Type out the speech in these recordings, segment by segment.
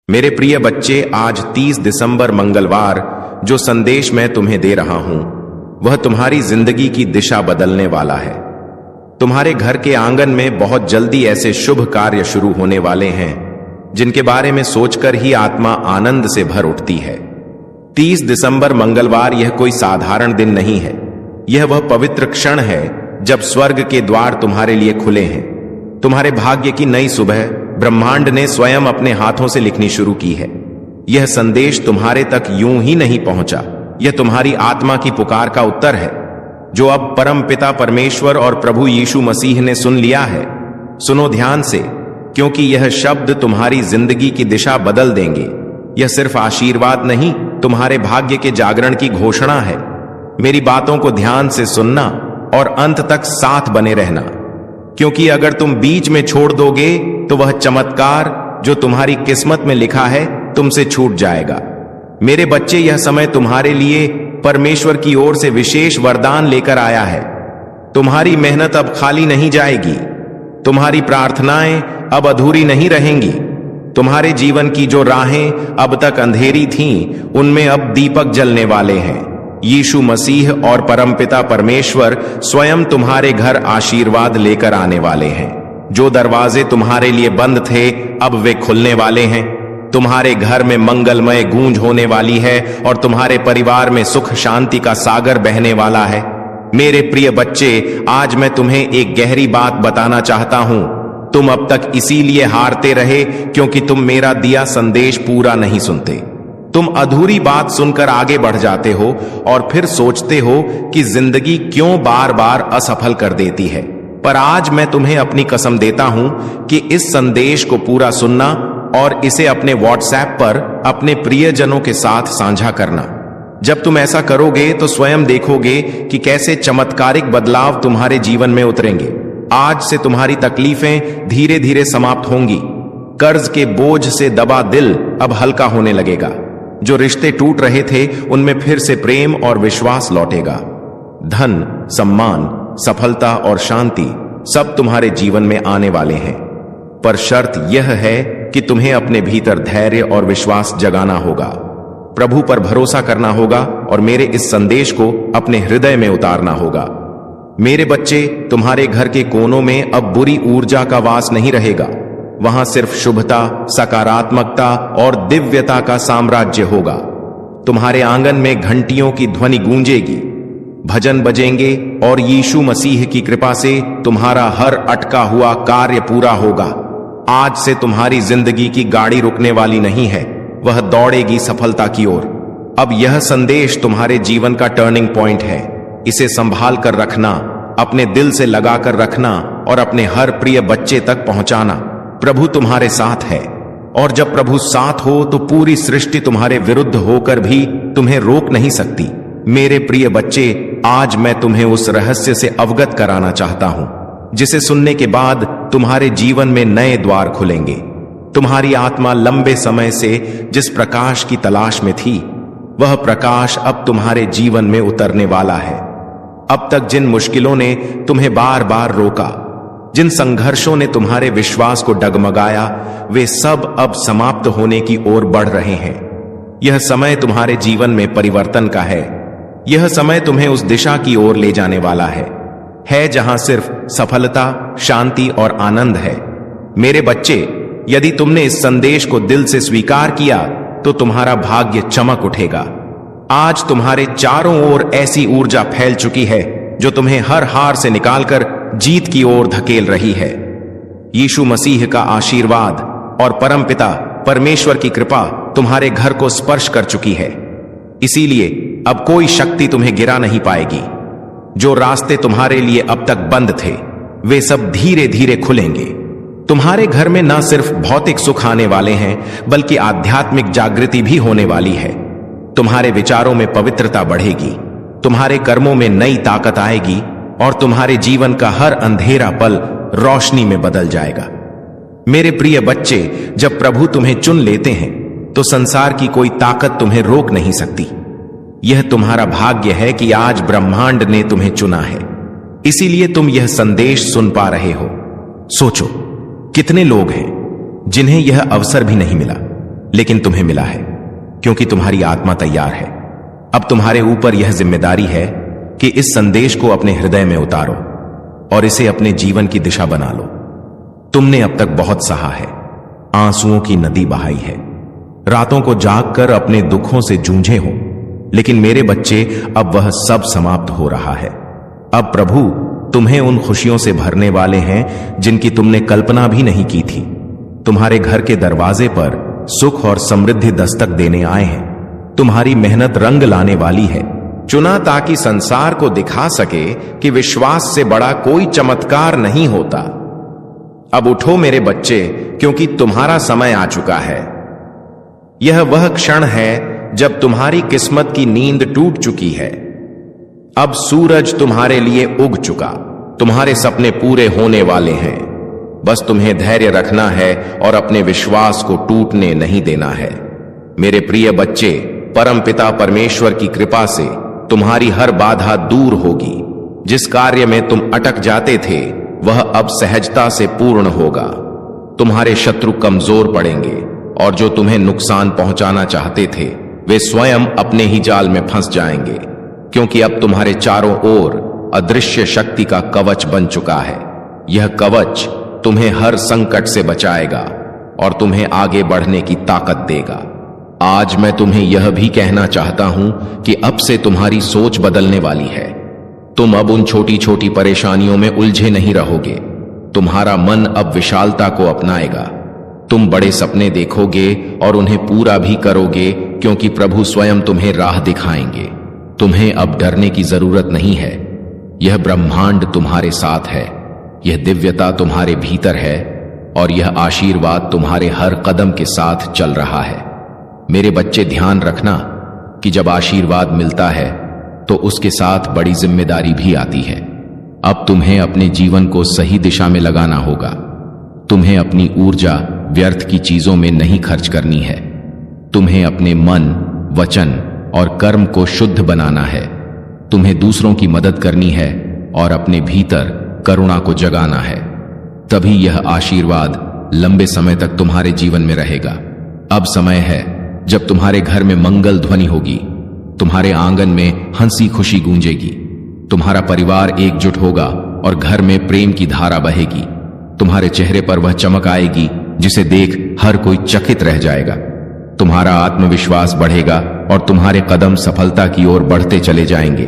मेरे प्रिय बच्चे, आज 30 दिसंबर मंगलवार जो संदेश मैं तुम्हें दे रहा हूं वह तुम्हारी जिंदगी की दिशा बदलने वाला है। तुम्हारे घर के आंगन में बहुत जल्दी ऐसे शुभ कार्य शुरू होने वाले हैं जिनके बारे में सोचकर ही आत्मा आनंद से भर उठती है। 30 दिसंबर मंगलवार यह कोई साधारण दिन नहीं है। यह वह पवित्र क्षण है जब स्वर्ग के द्वार तुम्हारे लिए खुले हैं। तुम्हारे भाग्य की नई सुबह ब्रह्मांड ने स्वयं अपने हाथों से लिखनी शुरू की है। यह संदेश तुम्हारे तक यूं ही नहीं पहुंचा, यह तुम्हारी आत्मा की पुकार का उत्तर है जो अब परम पिता परमेश्वर और प्रभु यीशु मसीह ने सुन लिया है। सुनो ध्यान से, क्योंकि यह शब्द तुम्हारी जिंदगी की दिशा बदल देंगे। यह सिर्फ आशीर्वाद नहीं, तुम्हारे भाग्य के जागरण की घोषणा है। मेरी बातों को ध्यान से सुनना और अंत तक साथ बने रहना, क्योंकि अगर तुम बीच में छोड़ दोगे तो वह चमत्कार जो तुम्हारी किस्मत में लिखा है तुमसे छूट जाएगा। मेरे बच्चे, यह समय तुम्हारे लिए परमेश्वर की ओर से विशेष वरदान लेकर आया है। तुम्हारी मेहनत अब खाली नहीं जाएगी, तुम्हारी प्रार्थनाएं अब अधूरी नहीं रहेंगी। तुम्हारे जीवन की जो राहें अब तक अंधेरी थीं, उनमें अब दीपक जलने वाले हैं। यीशु मसीह और परमपिता परमेश्वर स्वयं तुम्हारे घर आशीर्वाद लेकर आने वाले हैं। जो दरवाजे तुम्हारे लिए बंद थे अब वे खुलने वाले हैं। तुम्हारे घर में मंगलमय गूंज होने वाली है और तुम्हारे परिवार में सुख शांति का सागर बहने वाला है। मेरे प्रिय बच्चे, आज मैं तुम्हें एक गहरी बात बताना चाहता हूं। तुम अब तक इसीलिए हारते रहे क्योंकि तुम मेरा दिया संदेश पूरा नहीं सुनते। तुम अधूरी बात सुनकर आगे बढ़ जाते हो और फिर सोचते हो कि जिंदगी क्यों बार बार असफल कर देती है। पर आज मैं तुम्हें अपनी कसम देता हूं कि इस संदेश को पूरा सुनना और इसे अपने व्हाट्सएप पर अपने प्रियजनों के साथ साझा करना। जब तुम ऐसा करोगे तो स्वयं देखोगे कि कैसे चमत्कारिक बदलाव तुम्हारे जीवन में उतरेंगे। आज से तुम्हारी तकलीफें धीरे धीरे समाप्त होंगी। कर्ज के बोझ से दबा दिल अब हल्का होने लगेगा। जो रिश्ते टूट रहे थे उनमें फिर से प्रेम और विश्वास लौटेगा। धन, सम्मान, सफलता और शांति सब तुम्हारे जीवन में आने वाले हैं। पर शर्त यह है कि तुम्हें अपने भीतर धैर्य और विश्वास जगाना होगा, प्रभु पर भरोसा करना होगा और मेरे इस संदेश को अपने हृदय में उतारना होगा। मेरे बच्चे, तुम्हारे घर के कोनों में अब बुरी ऊर्जा का वास नहीं रहेगा। वहां सिर्फ शुभता, सकारात्मकता और दिव्यता का साम्राज्य होगा। तुम्हारे आंगन में घंटियों की ध्वनि गूंजेगी, भजन बजेंगे और यीशु मसीह की कृपा से तुम्हारा हर अटका हुआ कार्य पूरा होगा। आज से तुम्हारी जिंदगी की गाड़ी रुकने वाली नहीं है, वह दौड़ेगी सफलता की ओर। अब यह संदेश तुम्हारे जीवन का टर्निंग पॉइंट है। इसे संभाल कर रखना, अपने दिल से लगा कर रखना और अपने हर प्रिय बच्चे तक पहुंचाना। प्रभु तुम्हारे साथ है और जब प्रभु साथ हो तो पूरी सृष्टि तुम्हारे विरुद्ध होकर भी तुम्हें रोक नहीं सकती। मेरे प्रिय बच्चे, आज मैं तुम्हें उस रहस्य से अवगत कराना चाहता हूं जिसे सुनने के बाद तुम्हारे जीवन में नए द्वार खुलेंगे। तुम्हारी आत्मा लंबे समय से जिस प्रकाश की तलाश में थी, वह प्रकाश अब तुम्हारे जीवन में उतरने वाला है। अब तक जिन मुश्किलों ने तुम्हें बार बार रोका, जिन संघर्षों ने तुम्हारे विश्वास को डगमगाया, वे सब अब समाप्त होने की ओर बढ़ रहे हैं। यह समय तुम्हारे जीवन में परिवर्तन का है। यह समय तुम्हें उस दिशा की ओर ले जाने वाला है जहां सिर्फ सफलता, शांति और आनंद है। मेरे बच्चे, यदि तुमने इस संदेश को दिल से स्वीकार किया तो तुम्हारा भाग्य चमक उठेगा। आज तुम्हारे चारों ओर ऐसी ऊर्जा फैल चुकी है जो तुम्हें हर हार से निकालकर जीत की ओर धकेल रही है। यीशु मसीह का आशीर्वाद और परमपिता परमेश्वर की कृपा तुम्हारे घर को स्पर्श कर चुकी है। इसीलिए अब कोई शक्ति तुम्हें गिरा नहीं पाएगी। जो रास्ते तुम्हारे लिए अब तक बंद थे, वे सब धीरे धीरे खुलेंगे। तुम्हारे घर में न सिर्फ भौतिक सुख आने वाले हैं, बल्कि आध्यात्मिक जागृति भी होने वाली है। तुम्हारे विचारों में पवित्रता बढ़ेगी, तुम्हारे कर्मों में नई ताकत आएगी और तुम्हारे जीवन का हर अंधेरा पल रोशनी में बदल जाएगा। मेरे प्रिय बच्चे, जब प्रभु तुम्हें चुन लेते हैं तो संसार की कोई ताकत तुम्हें रोक नहीं सकती। यह तुम्हारा भाग्य है कि आज ब्रह्मांड ने तुम्हें चुना है, इसीलिए तुम यह संदेश सुन पा रहे हो। सोचो, कितने लोग हैं जिन्हें यह अवसर भी नहीं मिला, लेकिन तुम्हें मिला है क्योंकि तुम्हारी आत्मा तैयार है। अब तुम्हारे ऊपर यह जिम्मेदारी है कि इस संदेश को अपने हृदय में उतारो और इसे अपने जीवन की दिशा बना लो। तुमने अब तक बहुत सहा है, आंसुओं की नदी बहाई है, रातों को जागकर अपने दुखों से जूझे हो, लेकिन मेरे बच्चे अब वह सब समाप्त हो रहा है। अब प्रभु तुम्हें उन खुशियों से भरने वाले हैं जिनकी तुमने कल्पना भी नहीं की थी। तुम्हारे घर के दरवाजे पर सुख और समृद्धि दस्तक देने आए हैं। तुम्हारी मेहनत रंग लाने वाली है, चुना ताकि संसार को दिखा सके कि विश्वास से बड़ा कोई चमत्कार नहीं होता। अब उठो मेरे बच्चे, क्योंकि तुम्हारा समय आ चुका है। यह वह क्षण है जब तुम्हारी किस्मत की नींद टूट चुकी है। अब सूरज तुम्हारे लिए उग चुका, तुम्हारे सपने पूरे होने वाले हैं। बस तुम्हें धैर्य रखना है और अपने विश्वास को टूटने नहीं देना है। मेरे प्रिय बच्चे, परमपिता परमेश्वर की कृपा से तुम्हारी हर बाधा दूर होगी। जिस कार्य में तुम अटक जाते थे वह अब सहजता से पूर्ण होगा। तुम्हारे शत्रु कमजोर पड़ेंगे और जो तुम्हें नुकसान पहुंचाना चाहते थे वे स्वयं अपने ही जाल में फंस जाएंगे, क्योंकि अब तुम्हारे चारों ओर अदृश्य शक्ति का कवच बन चुका है। यह कवच तुम्हें हर संकट से बचाएगा और तुम्हें आगे बढ़ने की ताकत देगा। आज मैं तुम्हें यह भी कहना चाहता हूं कि अब से तुम्हारी सोच बदलने वाली है। तुम अब उन छोटी छोटी परेशानियों में उलझे नहीं रहोगे। तुम्हारा मन अब विशालता को अपनाएगा। तुम बड़े सपने देखोगे और उन्हें पूरा भी करोगे, क्योंकि प्रभु स्वयं तुम्हें राह दिखाएंगे। तुम्हें अब डरने की जरूरत नहीं है। यह ब्रह्मांड तुम्हारे साथ है, यह दिव्यता तुम्हारे भीतर है और यह आशीर्वाद तुम्हारे हर कदम के साथ चल रहा है। मेरे बच्चे, ध्यान रखना कि जब आशीर्वाद मिलता है तो उसके साथ बड़ी जिम्मेदारी भी आती है। अब तुम्हें अपने जीवन को सही दिशा में लगाना होगा। तुम्हें अपनी ऊर्जा व्यर्थ की चीजों में नहीं खर्च करनी है। तुम्हें अपने मन, वचन और कर्म को शुद्ध बनाना है। तुम्हें दूसरों की मदद करनी है और अपने भीतर करुणा को जगाना है। तभी यह आशीर्वाद लंबे समय तक तुम्हारे जीवन में रहेगा। अब समय है जब तुम्हारे घर में मंगल ध्वनि होगी, तुम्हारे आंगन में हंसी खुशी गूंजेगी, तुम्हारा परिवार एकजुट होगा और घर में प्रेम की धारा बहेगी। तुम्हारे चेहरे पर वह चमक आएगी जिसे देख हर कोई चकित रह जाएगा। तुम्हारा आत्मविश्वास बढ़ेगा और तुम्हारे कदम सफलता की ओर बढ़ते चले जाएंगे।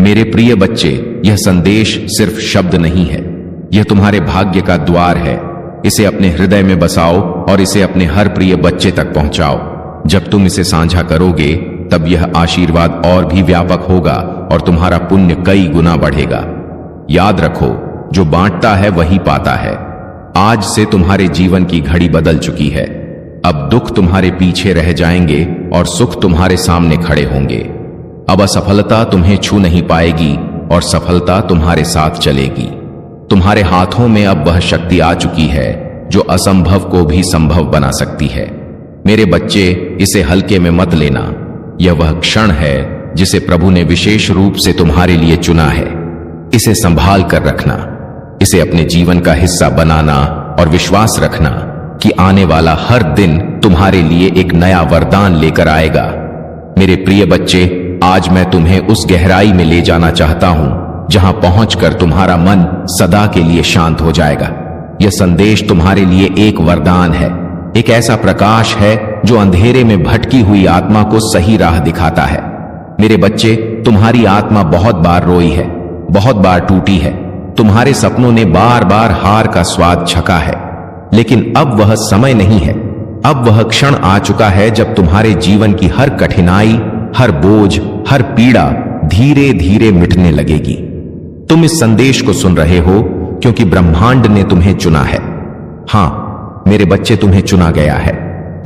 मेरे प्रिय बच्चे, यह संदेश सिर्फ शब्द नहीं है, यह तुम्हारे भाग्य का द्वार है। इसे अपने हृदय में बसाओ और इसे अपने हर प्रिय बच्चे तक पहुंचाओ। जब तुम इसे साझा करोगे तब यह आशीर्वाद और भी व्यापक होगा और तुम्हारा पुण्य कई गुना बढ़ेगा। याद रखो, जो बांटता है वही पाता है। आज से तुम्हारे जीवन की घड़ी बदल चुकी है। अब दुख तुम्हारे पीछे रह जाएंगे और सुख तुम्हारे सामने खड़े होंगे। अब असफलता तुम्हें छू नहीं पाएगी और सफलता तुम्हारे साथ चलेगी। तुम्हारे हाथों में अब वह शक्ति आ चुकी है जो असंभव को भी संभव बना सकती है। मेरे बच्चे, इसे हल्के में मत लेना। यह वह क्षण है जिसे प्रभु ने विशेष रूप से तुम्हारे लिए चुना है। इसे संभाल कर रखना, इसे अपने जीवन का हिस्सा बनाना और विश्वास रखना कि आने वाला हर दिन तुम्हारे लिए एक नया वरदान लेकर आएगा। मेरे प्रिय बच्चे, आज मैं तुम्हें उस गहराई में ले जाना चाहता हूं जहां पहुंचकर तुम्हारा मन सदा के लिए शांत हो जाएगा। यह संदेश तुम्हारे लिए एक वरदान है, एक ऐसा प्रकाश है जो अंधेरे में भटकी हुई आत्मा को सही राह दिखाता है। मेरे बच्चे, तुम्हारी आत्मा बहुत बार रोई है, बहुत बार टूटी है। तुम्हारे सपनों ने बार बार हार का स्वाद छका है, लेकिन अब वह समय नहीं है। अब वह क्षण आ चुका है जब तुम्हारे जीवन की हर कठिनाई, हर बोझ, हर पीड़ा धीरे धीरे मिटने लगेगी। तुम इस संदेश को सुन रहे हो क्योंकि ब्रह्मांड ने तुम्हें चुना है। हां मेरे बच्चे, तुम्हें चुना गया है,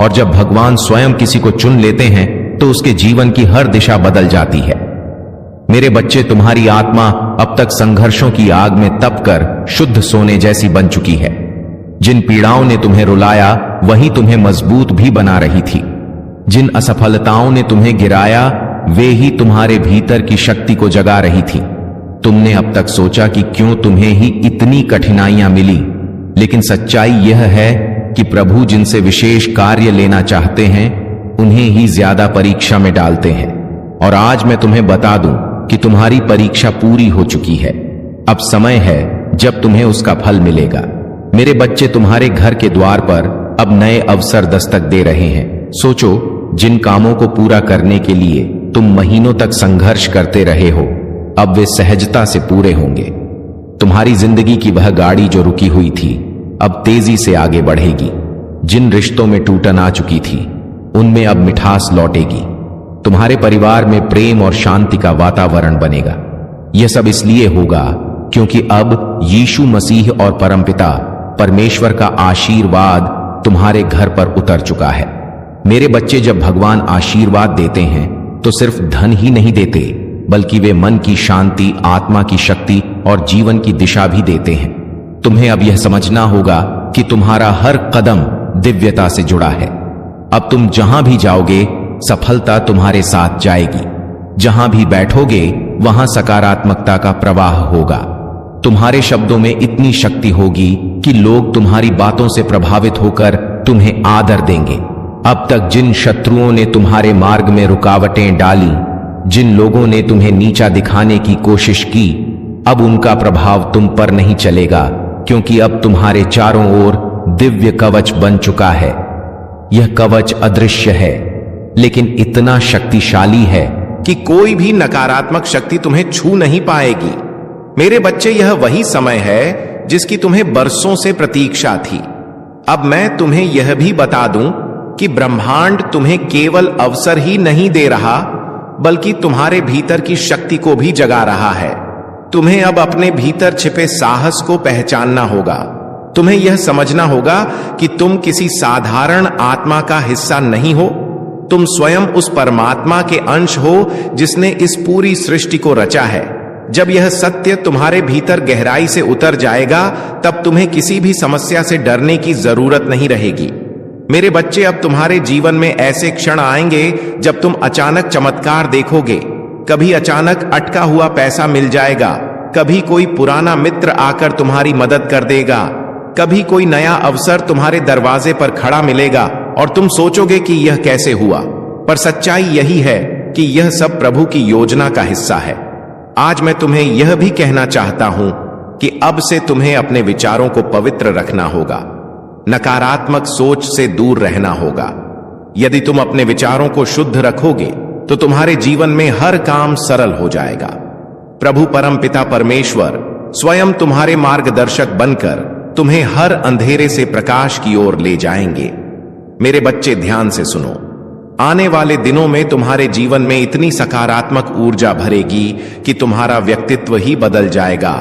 और जब भगवान स्वयं किसी को चुन लेते हैं तो उसके जीवन की हर दिशा बदल जाती है। मेरे बच्चे, तुम्हारी आत्मा अब तक संघर्षों की आग में तपकर शुद्ध सोने जैसी बन चुकी है। जिन पीड़ाओं ने तुम्हें रुलाया वही तुम्हें मजबूत भी बना रही थी। जिन असफलताओं ने तुम्हें गिराया वे ही तुम्हारे भीतर की शक्ति को जगा रही थी। तुमने अब तक सोचा कि क्यों तुम्हें ही इतनी कठिनाइयां मिली, लेकिन सच्चाई यह है कि प्रभु जिनसे विशेष कार्य लेना चाहते हैं उन्हें ही ज्यादा परीक्षा में डालते हैं। और आज मैं तुम्हें बता दूं कि तुम्हारी परीक्षा पूरी हो चुकी है। अब समय है जब तुम्हें उसका फल मिलेगा। मेरे बच्चे, तुम्हारे घर के द्वार पर अब नए अवसर दस्तक दे रहे हैं। सोचो, जिन कामों को पूरा करने के लिए तुम महीनों तक संघर्ष करते रहे हो, अब वे सहजता से पूरे होंगे। तुम्हारी जिंदगी की वह गाड़ी जो रुकी हुई थी अब तेजी से आगे बढ़ेगी। जिन रिश्तों में टूटन आ चुकी थी उनमें अब मिठास लौटेगी। तुम्हारे परिवार में प्रेम और शांति का वातावरण बनेगा। यह सब इसलिए होगा क्योंकि अब यीशु मसीह और परमपिता परमेश्वर का आशीर्वाद तुम्हारे घर पर उतर चुका है। मेरे बच्चे, जब भगवान आशीर्वाद देते हैं तो सिर्फ धन ही नहीं देते, बल्कि वे मन की शांति, आत्मा की शक्ति और जीवन की दिशा भी देते हैं। तुम्हें अब यह समझना होगा कि तुम्हारा हर कदम दिव्यता से जुड़ा है। अब तुम जहां भी जाओगे सफलता तुम्हारे साथ जाएगी। जहां भी बैठोगे वहां सकारात्मकता का प्रवाह होगा। तुम्हारे शब्दों में इतनी शक्ति होगी कि लोग तुम्हारी बातों से प्रभावित होकर तुम्हें आदर देंगे। अब तक जिन शत्रुओं ने तुम्हारे मार्ग में रुकावटें डाली, जिन लोगों ने तुम्हें नीचा दिखाने की कोशिश की, अब उनका प्रभाव तुम पर नहीं चलेगा, क्योंकि अब तुम्हारे चारों ओर दिव्य कवच बन चुका है। यह कवच अदृश्य है, लेकिन इतना शक्तिशाली है कि कोई भी नकारात्मक शक्ति तुम्हें छू नहीं पाएगी। मेरे बच्चे, यह वही समय है जिसकी तुम्हें बरसों से प्रतीक्षा थी। अब मैं तुम्हें यह भी बता दूं कि ब्रह्मांड तुम्हें केवल अवसर ही नहीं दे रहा, बल्कि तुम्हारे भीतर की शक्ति को भी जगा रहा है। तुम्हें अब अपने भीतर छिपे साहस को पहचानना होगा। तुम्हें यह समझना होगा कि तुम किसी साधारण आत्मा का हिस्सा नहीं हो। तुम स्वयं उस परमात्मा के अंश हो जिसने इस पूरी सृष्टि को रचा है। जब यह सत्य तुम्हारे भीतर गहराई से उतर जाएगा, तब तुम्हें किसी भी समस्या से डरने की जरूरत नहीं रहेगी। मेरे बच्चे, अब तुम्हारे जीवन में ऐसे क्षण आएंगे जब तुम अचानक चमत्कार देखोगे। कभी अचानक अटका हुआ पैसा मिल जाएगा, कभी कोई पुराना मित्र आकर तुम्हारी मदद कर देगा, कभी कोई नया अवसर तुम्हारे दरवाजे पर खड़ा मिलेगा और तुम सोचोगे कि यह कैसे हुआ। पर सच्चाई यही है कि यह सब प्रभु की योजना का हिस्सा है। आज मैं तुम्हें यह भी कहना चाहता हूं कि अब से तुम्हें अपने विचारों को पवित्र रखना होगा। नकारात्मक सोच से दूर रहना होगा। यदि तुम अपने विचारों को शुद्ध रखोगे तो तुम्हारे जीवन में हर काम सरल हो जाएगा। प्रभु परमपिता परमेश्वर स्वयं तुम्हारे मार्गदर्शक बनकर तुम्हें हर अंधेरे से प्रकाश की ओर ले जाएंगे। मेरे बच्चे, ध्यान से सुनो। आने वाले दिनों में तुम्हारे जीवन में इतनी सकारात्मक ऊर्जा भरेगी कि तुम्हारा व्यक्तित्व ही बदल जाएगा।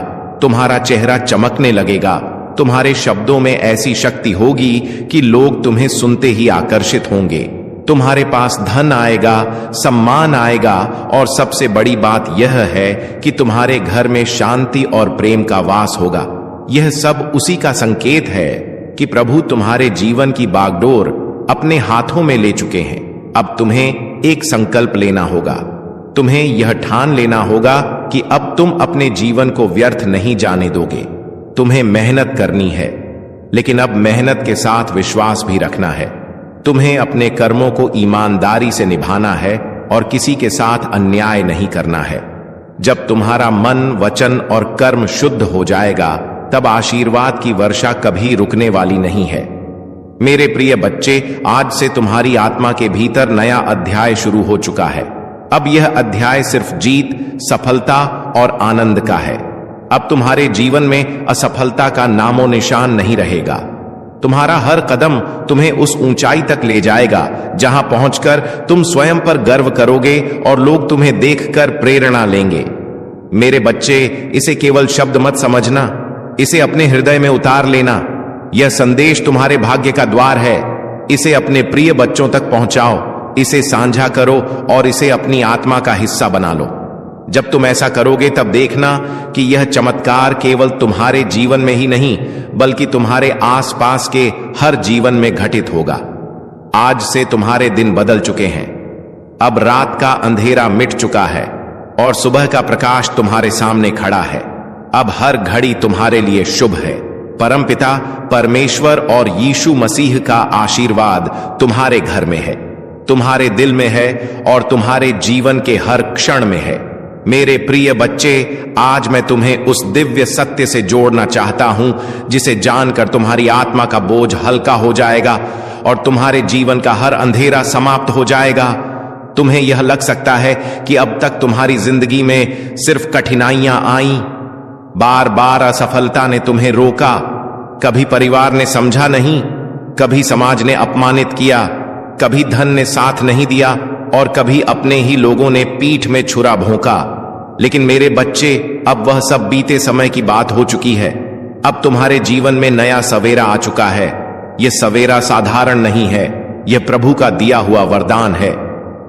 तुम्हारा चेहरा चमकने लगेगा। तुम्हारे शब्दों में ऐसी शक्ति होगी कि लोग तुम्हें सुनते ही आकर्षित होंगे। तुम्हारे पास धन आएगा, सम्मान आएगा और सबसे बड़ी बात यह है कि तुम्हारे घर में शांति और प्रेम का वास होगा। यह सब उसी का संकेत है कि प्रभु तुम्हारे जीवन की बागडोर अपने हाथों में ले चुके हैं। अब तुम्हें एक संकल्प लेना होगा। तुम्हें यह ठान लेना होगा कि अब तुम अपने जीवन को व्यर्थ नहीं जाने दोगे। तुम्हें मेहनत करनी है, लेकिन अब मेहनत के साथ विश्वास भी रखना है। तुम्हें अपने कर्मों को ईमानदारी से निभाना है और किसी के साथ अन्याय नहीं करना है। जब तुम्हारा मन, वचन और कर्म शुद्ध हो जाएगा, तब आशीर्वाद की वर्षा कभी रुकने वाली नहीं है। मेरे प्रिय बच्चे, आज से तुम्हारी आत्मा के भीतर नया अध्याय शुरू हो चुका है। अब यह अध्याय सिर्फ जीत, सफलता और आनंद का है। अब तुम्हारे जीवन में असफलता का नामो निशान नहीं रहेगा। तुम्हारा हर कदम तुम्हें उस ऊंचाई तक ले जाएगा जहां पहुंचकर तुम स्वयं पर गर्व करोगे और लोग तुम्हें देखकर प्रेरणा लेंगे। मेरे बच्चे, इसे केवल शब्द मत समझना, इसे अपने हृदय में उतार लेना। यह संदेश तुम्हारे भाग्य का द्वार है। इसे अपने प्रिय बच्चों तक पहुंचाओ, इसे साझा करो और इसे अपनी आत्मा का हिस्सा बना लो। जब तुम ऐसा करोगे तब देखना कि यह चमत्कार केवल तुम्हारे जीवन में ही नहीं, बल्कि तुम्हारे आसपास के हर जीवन में घटित होगा। आज से तुम्हारे दिन बदल चुके हैं। अब रात का अंधेरा मिट चुका है और सुबह का प्रकाश तुम्हारे सामने खड़ा है। अब हर घड़ी तुम्हारे लिए शुभ है। परमपिता परमेश्वर और यीशु मसीह का आशीर्वाद तुम्हारे घर में है, तुम्हारे दिल में है और तुम्हारे जीवन के हर क्षण में है। मेरे प्रिय बच्चे, आज मैं तुम्हें उस दिव्य सत्य से जोड़ना चाहता हूं जिसे जानकर तुम्हारी आत्मा का बोझ हल्का हो जाएगा और तुम्हारे जीवन का हर अंधेरा समाप्त हो जाएगा। तुम्हें यह लग सकता है कि अब तक तुम्हारी जिंदगी में सिर्फ कठिनाइयां आईं, बार बार असफलता ने तुम्हें रोका, कभी परिवार ने समझा नहीं, कभी समाज ने अपमानित किया, कभी धन ने साथ नहीं दिया और कभी अपने ही लोगों ने पीठ में छुरा भोंका। लेकिन मेरे बच्चे, अब वह सब बीते समय की बात हो चुकी है। अब तुम्हारे जीवन में नया सवेरा आ चुका है। यह सवेरा साधारण नहीं है, यह प्रभु का दिया हुआ वरदान है।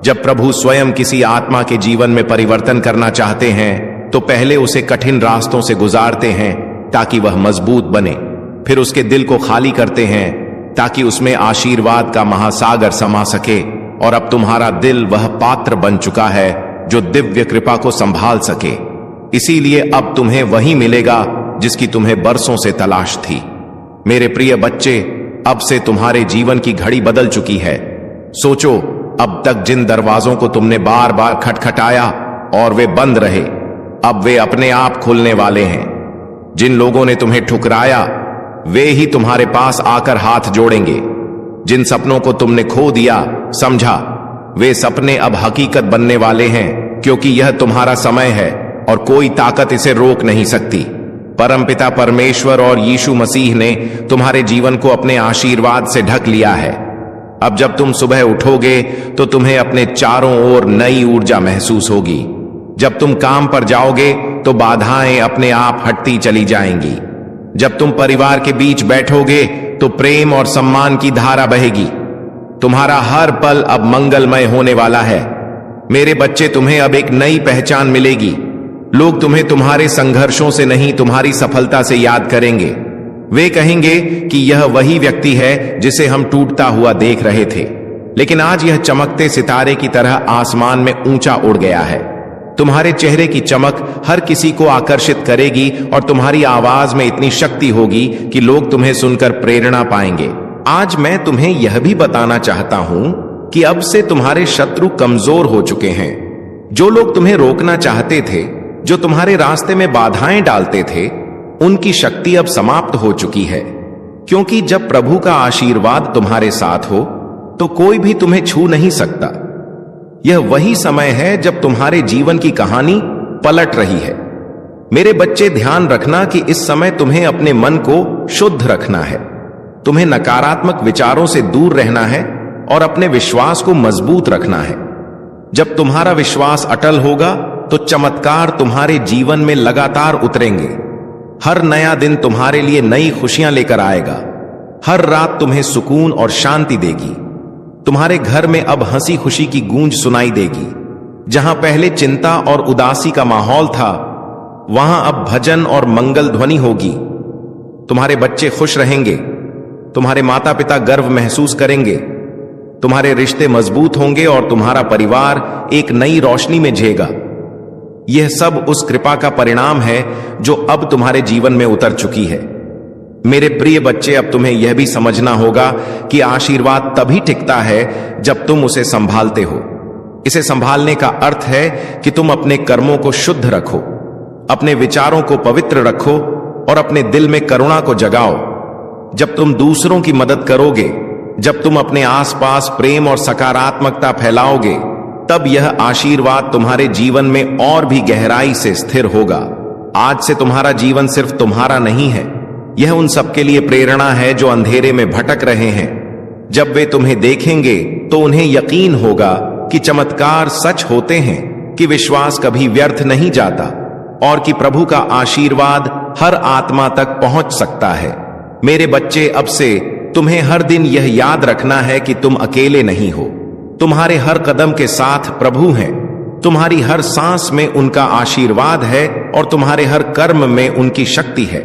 जब प्रभु स्वयं किसी आत्मा के जीवन में परिवर्तन करना चाहते हैं तो पहले उसे कठिन रास्तों से गुजारते हैं ताकि वह मजबूत बने। फिर उसके दिल को खाली करते हैं ताकि उसमें आशीर्वाद का महासागर समा सके। और अब तुम्हारा दिल वह पात्र बन चुका है जो दिव्य कृपा को संभाल सके। इसीलिए अब तुम्हें वही मिलेगा जिसकी तुम्हें बरसों से तलाश थी। मेरे प्रिय बच्चे, अब से तुम्हारे जीवन की घड़ी बदल चुकी है। सोचो, अब तक जिन दरवाजों को तुमने बार बार खटखटाया और वे बंद रहे, अब वे अपने आप खुलने वाले हैं। जिन लोगों ने तुम्हें ठुकराया, वे ही तुम्हारे पास आकर हाथ जोड़ेंगे। जिन सपनों को तुमने खो दिया, समझा, वे सपने अब हकीकत बनने वाले हैं, क्योंकि यह तुम्हारा समय है और कोई ताकत इसे रोक नहीं सकती। परमपिता परमेश्वर और यीशु मसीह ने तुम्हारे जीवन को अपने आशीर्वाद से ढक लिया है। अब जब तुम सुबह उठोगे तो तुम्हें अपने चारों ओर नई ऊर्जा महसूस होगी। जब तुम काम पर जाओगे तो बाधाएं अपने आप हटती चली जाएंगी। जब तुम परिवार के बीच बैठोगे तो प्रेम और सम्मान की धारा बहेगी। तुम्हारा हर पल अब मंगलमय होने वाला है। मेरे बच्चे, तुम्हें अब एक नई पहचान मिलेगी। लोग तुम्हें तुम्हारे संघर्षों से नहीं, तुम्हारी सफलता से याद करेंगे। वे कहेंगे कि यह वही व्यक्ति है जिसे हम टूटता हुआ देख रहे थे, लेकिन आज यह चमकते सितारे की तरह आसमान में ऊंचा उड़ गया है। तुम्हारे चेहरे की चमक हर किसी को आकर्षित करेगी और तुम्हारी आवाज में इतनी शक्ति होगी कि लोग तुम्हें सुनकर प्रेरणा पाएंगे। आज मैं तुम्हें यह भी बताना चाहता हूं कि अब से तुम्हारे शत्रु कमजोर हो चुके हैं। जो लोग तुम्हें रोकना चाहते थे, जो तुम्हारे रास्ते में बाधाएं डालते थे, उनकी शक्ति अब समाप्त हो चुकी है। क्योंकि जब प्रभु का आशीर्वाद तुम्हारे साथ हो तो कोई भी तुम्हें छू नहीं सकता। यह वही समय है जब तुम्हारे जीवन की कहानी पलट रही है। मेरे बच्चे, ध्यान रखना कि इस समय तुम्हें अपने मन को शुद्ध रखना है। तुम्हें नकारात्मक विचारों से दूर रहना है और अपने विश्वास को मजबूत रखना है। जब तुम्हारा विश्वास अटल होगा तो चमत्कार तुम्हारे जीवन में लगातार उतरेंगे। हर नया दिन तुम्हारे लिए नई खुशियां लेकर आएगा। हर रात तुम्हें सुकून और शांति देगी। तुम्हारे घर में अब हंसी खुशी की गूंज सुनाई देगी। जहां पहले चिंता और उदासी का माहौल था, वहां अब भजन और मंगल ध्वनि होगी। तुम्हारे बच्चे खुश रहेंगे, तुम्हारे माता पिता गर्व महसूस करेंगे, तुम्हारे रिश्ते मजबूत होंगे और तुम्हारा परिवार एक नई रोशनी में झेगा। यह सब उस कृपा का परिणाम है जो अब तुम्हारे जीवन में उतर चुकी है। मेरे प्रिय बच्चे, अब तुम्हें यह भी समझना होगा कि आशीर्वाद तभी टिकता है जब तुम उसे संभालते हो। इसे संभालने का अर्थ है कि तुम अपने कर्मों को शुद्ध रखो, अपने विचारों को पवित्र रखो और अपने दिल में करुणा को जगाओ। जब तुम दूसरों की मदद करोगे, जब तुम अपने आसपास प्रेम और सकारात्मकता फैलाओगे, तब यह आशीर्वाद तुम्हारे जीवन में और भी गहराई से स्थिर होगा। आज से तुम्हारा जीवन सिर्फ तुम्हारा नहीं है, यह उन सबके लिए प्रेरणा है जो अंधेरे में भटक रहे हैं। जब वे तुम्हें देखेंगे तो उन्हें यकीन होगा कि चमत्कार सच होते हैं, कि विश्वास कभी व्यर्थ नहीं जाता और कि प्रभु का आशीर्वाद हर आत्मा तक पहुंच सकता है। मेरे बच्चे, अब से तुम्हें हर दिन यह याद रखना है कि तुम अकेले नहीं हो। तुम्हारे हर कदम के साथ प्रभु हैं, तुम्हारी हर सांस में उनका आशीर्वाद है और तुम्हारे हर कर्म में उनकी शक्ति है।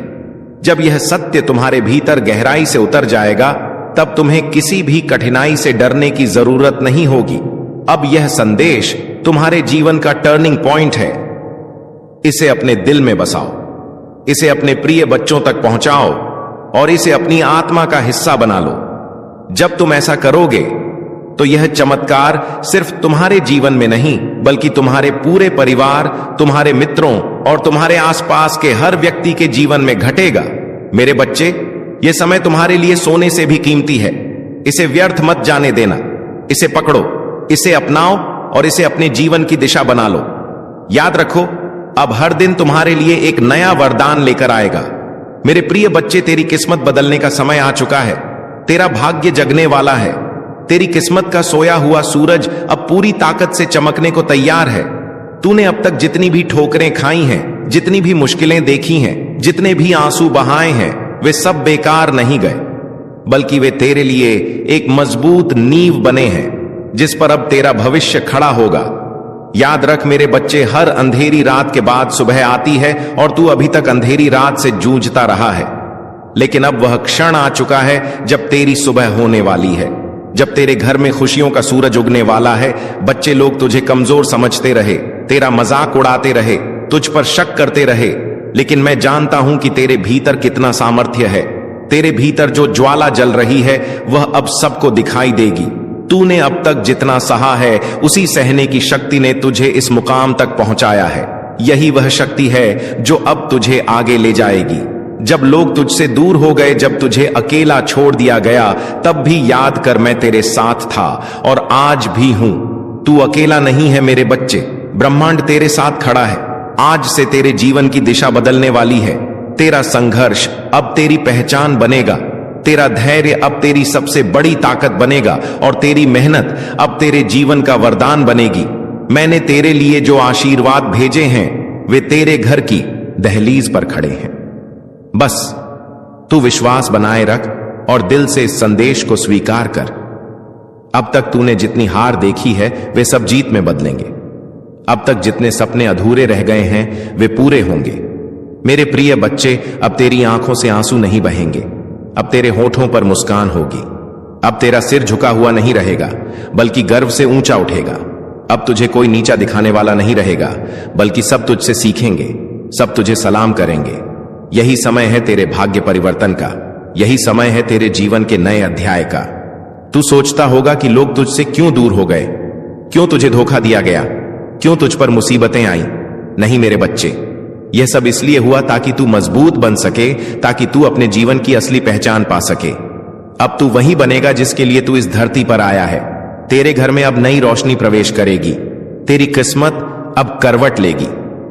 जब यह सत्य तुम्हारे भीतर गहराई से उतर जाएगा, तब तुम्हें किसी भी कठिनाई से डरने की जरूरत नहीं होगी। अब यह संदेश तुम्हारे जीवन का टर्निंग पॉइंट है। इसे अपने दिल में बसाओ, इसे अपने प्रिय बच्चों तक पहुंचाओ और इसे अपनी आत्मा का हिस्सा बना लो। जब तुम ऐसा करोगे तो यह चमत्कार सिर्फ तुम्हारे जीवन में नहीं बल्कि तुम्हारे पूरे परिवार, तुम्हारे मित्रों और तुम्हारे आसपास के हर व्यक्ति के जीवन में घटेगा। मेरे बच्चे, यह समय तुम्हारे लिए सोने से भी कीमती है। इसे व्यर्थ मत जाने देना। इसे पकड़ो, इसे अपनाओ और इसे अपने जीवन की दिशा बना लो। याद रखो, अब हर दिन तुम्हारे लिए एक नया वरदान लेकर आएगा। मेरे प्रिय बच्चे, तेरी किस्मत बदलने का समय आ चुका है। तेरा भाग्य जगने वाला है। तेरी किस्मत का सोया हुआ सूरज अब पूरी ताकत से चमकने को तैयार है। तूने अब तक जितनी भी ठोकरें खाई हैं, जितनी भी मुश्किलें देखी हैं, जितने भी आंसू बहाए हैं, वे सब बेकार नहीं गए, बल्कि वे तेरे लिए एक मजबूत नींव बने हैं जिस पर अब तेरा भविष्य खड़ा होगा। याद रख मेरे बच्चे, हर अंधेरी रात के बाद सुबह आती है और तू अभी तक अंधेरी रात से जूझता रहा है। लेकिन अब वह क्षण आ चुका है जब तेरी सुबह होने वाली है, जब तेरे घर में खुशियों का सूरज उगने वाला है। बच्चे लोग तुझे कमजोर समझते रहे, तेरा मजाक उड़ाते रहे, तुझ पर शक करते रहे, लेकिन मैं जानता हूं कि तेरे भीतर कितना सामर्थ्य है। तेरे भीतर जो ज्वाला जल रही है वह अब सबको दिखाई देगी। तूने अब तक जितना सहा है उसी सहने की शक्ति ने तुझे इस मुकाम तक पहुंचाया है। यही वह शक्ति है जो अब तुझे आगे ले जाएगी। जब लोग तुझसे दूर हो गए, जब तुझे अकेला छोड़ दिया गया, तब भी याद कर मैं तेरे साथ था और आज भी हूं। तू अकेला नहीं है मेरे बच्चे, ब्रह्मांड तेरे साथ खड़ा है। आज से तेरे जीवन की दिशा बदलने वाली है। तेरा संघर्ष अब तेरी पहचान बनेगा, तेरा धैर्य अब तेरी सबसे बड़ी ताकत बनेगा और तेरी मेहनत अब तेरे जीवन का वरदान बनेगी। मैंने तेरे लिए जो आशीर्वाद भेजे हैं वे तेरे घर की दहलीज पर खड़े हैं। बस तू विश्वास बनाए रख और दिल से इस संदेश को स्वीकार कर। अब तक तूने जितनी हार देखी है वे सब जीत में बदलेंगे। अब तक जितने सपने अधूरे रह गए हैं वे पूरे होंगे। मेरे प्रिय बच्चे, अब तेरी आंखों से आंसू नहीं बहेंगे, अब तेरे होठों पर मुस्कान होगी। अब तेरा सिर झुका हुआ नहीं रहेगा बल्कि गर्व से ऊंचा उठेगा। अब तुझे कोई नीचा दिखाने वाला नहीं रहेगा बल्कि सब तुझसे सीखेंगे, सब तुझे सलाम करेंगे। यही समय है तेरे भाग्य परिवर्तन का, यही समय है तेरे जीवन के नए अध्याय का। तू सोचता होगा कि लोग तुझसे क्यों दूर हो गए, क्यों तुझे धोखा दिया गया, क्यों तुझ पर मुसीबतें आई। नहीं मेरे बच्चे, यह सब इसलिए हुआ ताकि तू मजबूत बन सके, ताकि तू अपने जीवन की असली पहचान पा सके। अब तू वही बनेगा जिसके लिए तू इस धरती पर आया है। तेरे घर में अब नई रोशनी प्रवेश करेगी, तेरी किस्मत अब करवट लेगी।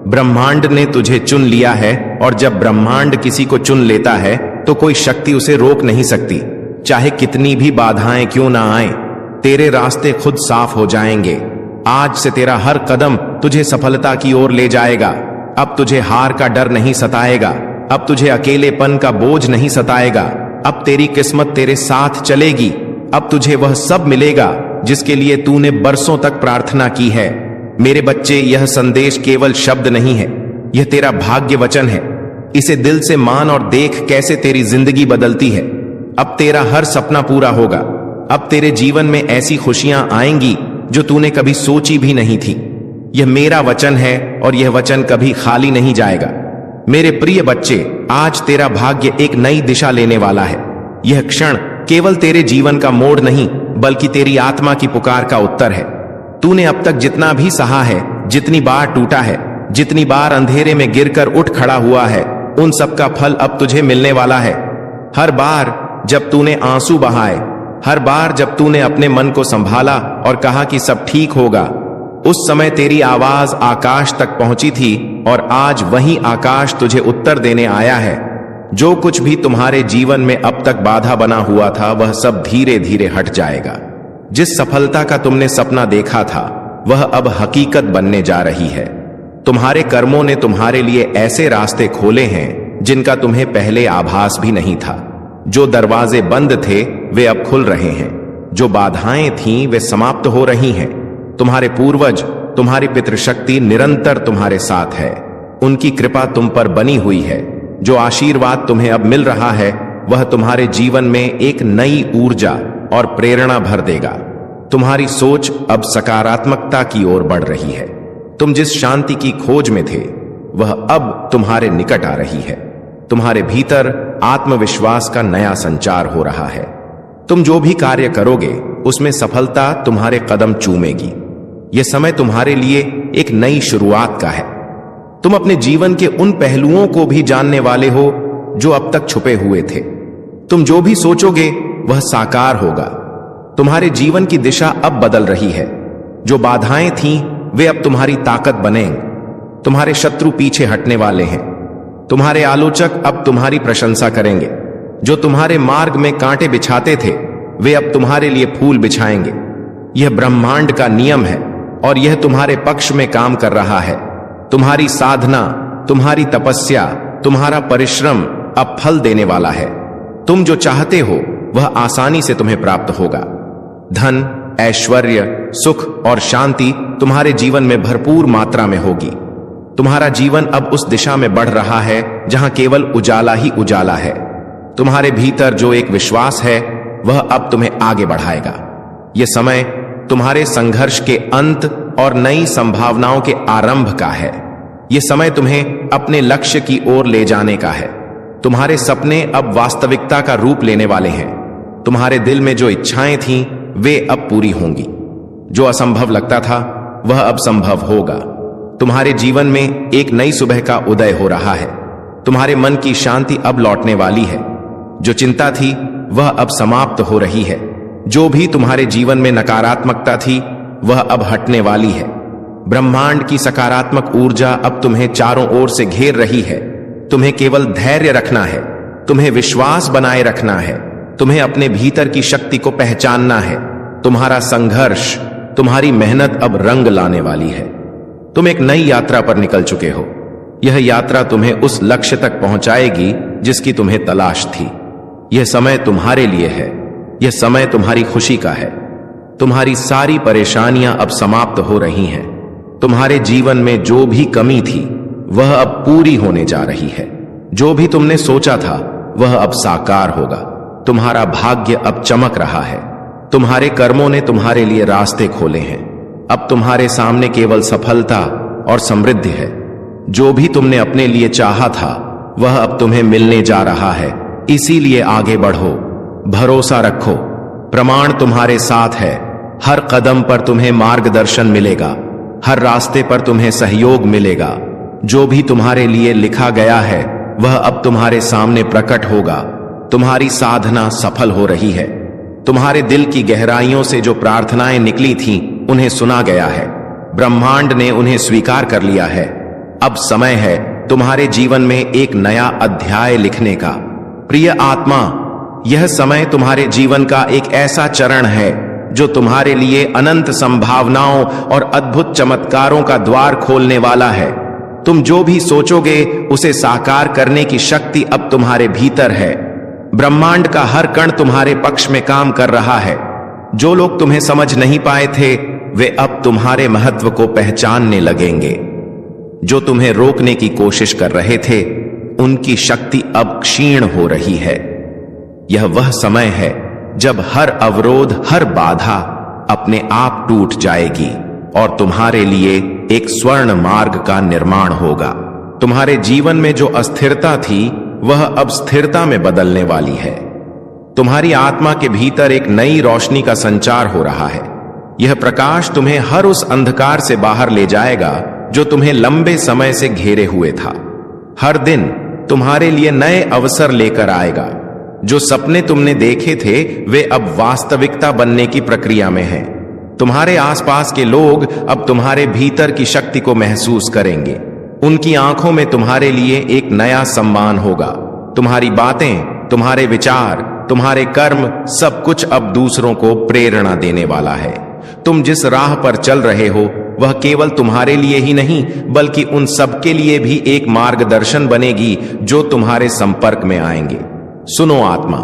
ब्रह्मांड ने तुझे चुन लिया है और जब ब्रह्मांड किसी को चुन लेता है तो कोई शक्ति उसे रोक नहीं सकती। चाहे कितनी भी बाधाएं क्यों ना आए, तेरे रास्ते खुद साफ हो जाएंगे। आज से तेरा हर कदम तुझे सफलता की ओर ले जाएगा। अब तुझे हार का डर नहीं सताएगा, अब तुझे अकेलेपन का बोझ नहीं सताएगा। अब तेरी किस्मत तेरे साथ चलेगी। अब तुझे वह सब मिलेगा जिसके लिए तूने बरसों तक प्रार्थना की है। मेरे बच्चे, यह संदेश केवल शब्द नहीं है, यह तेरा भाग्य वचन है। इसे दिल से मान और देख कैसे तेरी जिंदगी बदलती है। अब तेरा हर सपना पूरा होगा। अब तेरे जीवन में ऐसी खुशियां आएंगी जो तूने कभी सोची भी नहीं थी। यह मेरा वचन है और यह वचन कभी खाली नहीं जाएगा। मेरे प्रिय बच्चे, आज तेरा भाग्य एक नई दिशा लेने वाला है। यह क्षण केवल तेरे जीवन का मोड़ नहीं बल्कि तेरी आत्मा की पुकार का उत्तर है। तूने अब तक जितना भी सहा है, जितनी बार टूटा है, जितनी बार अंधेरे में गिरकर उठ खड़ा हुआ है, उन सब का फल अब तुझे मिलने वाला है। हर बार जब तूने आंसू बहाए, हर बार जब तूने अपने मन को संभाला और कहा कि सब ठीक होगा, उस समय तेरी आवाज आकाश तक पहुंची थी और आज वही आकाश तुझे उत्तर देने आया है। जो कुछ भी तुम्हारे जीवन में अब तक बाधा बना हुआ था वह सब धीरे धीरे हट जाएगा। जिस सफलता का तुमने सपना देखा था वह अब हकीकत बनने जा रही है। तुम्हारे कर्मों ने तुम्हारे लिए ऐसे रास्ते खोले हैं जिनका तुम्हें पहले आभास भी नहीं था। जो दरवाजे बंद थे वे अब खुल रहे हैं, जो बाधाएं थीं वे समाप्त हो रही हैं। तुम्हारे पूर्वज, तुम्हारी पितृशक्ति निरंतर तुम्हारे साथ है। उनकी कृपा तुम पर बनी हुई है। जो आशीर्वाद तुम्हें अब मिल रहा है वह तुम्हारे जीवन में एक नई ऊर्जा और प्रेरणा भर देगा। तुम्हारी सोच अब सकारात्मकता की ओर बढ़ रही है। तुम जिस शांति की खोज में थे वह अब तुम्हारे निकट आ रही है। तुम्हारे भीतर आत्मविश्वास का नया संचार हो रहा है। तुम जो भी कार्य करोगे उसमें सफलता तुम्हारे कदम चूमेगी। यह समय तुम्हारे लिए एक नई शुरुआत का है। तुम अपने जीवन के उन पहलुओं को भी जानने वाले हो जो अब तक छुपे हुए थे। तुम जो भी सोचोगे वह साकार होगा। तुम्हारे जीवन की दिशा अब बदल रही है। जो बाधाएं थीं वे अब तुम्हारी ताकत बनेंगे। तुम्हारे शत्रु पीछे हटने वाले हैं। तुम्हारे आलोचक अब तुम्हारी प्रशंसा करेंगे। जो तुम्हारे मार्ग में कांटे बिछाते थे वे अब तुम्हारे लिए फूल बिछाएंगे। यह ब्रह्मांड का नियम है और यह तुम्हारे पक्ष में काम कर रहा है। तुम्हारी साधना, तुम्हारी तपस्या, तुम्हारा परिश्रम अब फल देने वाला है। तुम जो चाहते हो वह आसानी से तुम्हें प्राप्त होगा। धन, ऐश्वर्य, सुख और शांति तुम्हारे जीवन में भरपूर मात्रा में होगी। तुम्हारा जीवन अब उस दिशा में बढ़ रहा है जहां केवल उजाला ही उजाला है। तुम्हारे भीतर जो एक विश्वास है वह अब तुम्हें आगे बढ़ाएगा। यह समय तुम्हारे संघर्ष के अंत और नई संभावनाओं के आरंभ का है। यह समय तुम्हें अपने लक्ष्य की ओर ले जाने का है। तुम्हारे सपने अब वास्तविकता का रूप लेने वाले हैं। तुम्हारे दिल में जो इच्छाएं थीं वे अब पूरी होंगी। जो असंभव लगता था वह अब संभव होगा। तुम्हारे जीवन में एक नई सुबह का उदय हो रहा है। तुम्हारे मन की शांति अब लौटने वाली है। जो चिंता थी वह अब समाप्त हो रही है। जो भी तुम्हारे जीवन में नकारात्मकता थी वह अब हटने वाली है। ब्रह्मांड की सकारात्मक ऊर्जा अब तुम्हें चारों ओर से घेर रही है। तुम्हें केवल धैर्य रखना है। तुम्हें विश्वास बनाए रखना है। तुम्हें अपने भीतर की शक्ति को पहचानना है। तुम्हारा संघर्ष, तुम्हारी मेहनत अब रंग लाने वाली है। तुम एक नई यात्रा पर निकल चुके हो। यह यात्रा तुम्हें उस लक्ष्य तक पहुंचाएगी जिसकी तुम्हें तलाश थी। यह समय तुम्हारे लिए है। यह समय तुम्हारी खुशी का है। तुम्हारी सारी परेशानियां अब समाप्त हो रही हैं। तुम्हारे जीवन में जो भी कमी थी वह अब पूरी होने जा रही है। जो भी तुमने सोचा था वह अब साकार होगा। तुम्हारा भाग्य अब चमक रहा है। तुम्हारे कर्मों ने तुम्हारे लिए रास्ते खोले हैं। अब तुम्हारे सामने केवल सफलता और समृद्धि है। जो भी तुमने अपने लिए चाहा था वह अब तुम्हें मिलने जा रहा है। इसीलिए आगे बढ़ो, भरोसा रखो। प्रमाण तुम्हारे साथ है। हर कदम पर तुम्हें मार्गदर्शन मिलेगा। हर रास्ते पर तुम्हें सहयोग मिलेगा। जो भी तुम्हारे लिए लिखा गया है वह अब तुम्हारे सामने प्रकट होगा। तुम्हारी साधना सफल हो रही है। तुम्हारे दिल की गहराइयों से जो प्रार्थनाएं निकली थीं उन्हें सुना गया है। ब्रह्मांड ने उन्हें स्वीकार कर लिया है। अब समय है तुम्हारे जीवन में एक नया अध्याय लिखने का। प्रिय आत्मा, यह समय तुम्हारे जीवन का एक ऐसा चरण है जो तुम्हारे लिए अनंत संभावनाओं और अद्भुत चमत्कारों का द्वार खोलने वाला है। तुम जो भी सोचोगे उसे साकार करने की शक्ति अब तुम्हारे भीतर है। ब्रह्मांड का हर कण तुम्हारे पक्ष में काम कर रहा है। जो लोग तुम्हें समझ नहीं पाए थे वे अब तुम्हारे महत्व को पहचानने लगेंगे। जो तुम्हें रोकने की कोशिश कर रहे थे उनकी शक्ति अब क्षीण हो रही है। यह वह समय है जब हर अवरोध, हर बाधा अपने आप टूट जाएगी और तुम्हारे लिए एक स्वर्ण मार्ग का निर्माण होगा। तुम्हारे जीवन में जो अस्थिरता थी वह अब स्थिरता में बदलने वाली है। तुम्हारी आत्मा के भीतर एक नई रोशनी का संचार हो रहा है। यह प्रकाश तुम्हें हर उस अंधकार से बाहर ले जाएगा जो तुम्हें लंबे समय से घेरे हुए था। हर दिन तुम्हारे लिए नए अवसर लेकर आएगा। जो सपने तुमने देखे थे वे अब वास्तविकता बनने की प्रक्रिया में हैं। तुम्हारे आसपास के लोग अब तुम्हारे भीतर की शक्ति को महसूस करेंगे। उनकी आंखों में तुम्हारे लिए एक नया सम्मान होगा। तुम्हारी बातें, तुम्हारे विचार, तुम्हारे कर्म सब कुछ अब दूसरों को प्रेरणा देने वाला है। तुम जिस राह पर चल रहे हो वह केवल तुम्हारे लिए ही नहीं बल्कि उन सबके लिए भी एक मार्गदर्शन बनेगी जो तुम्हारे संपर्क में आएंगे। सुनो आत्मा,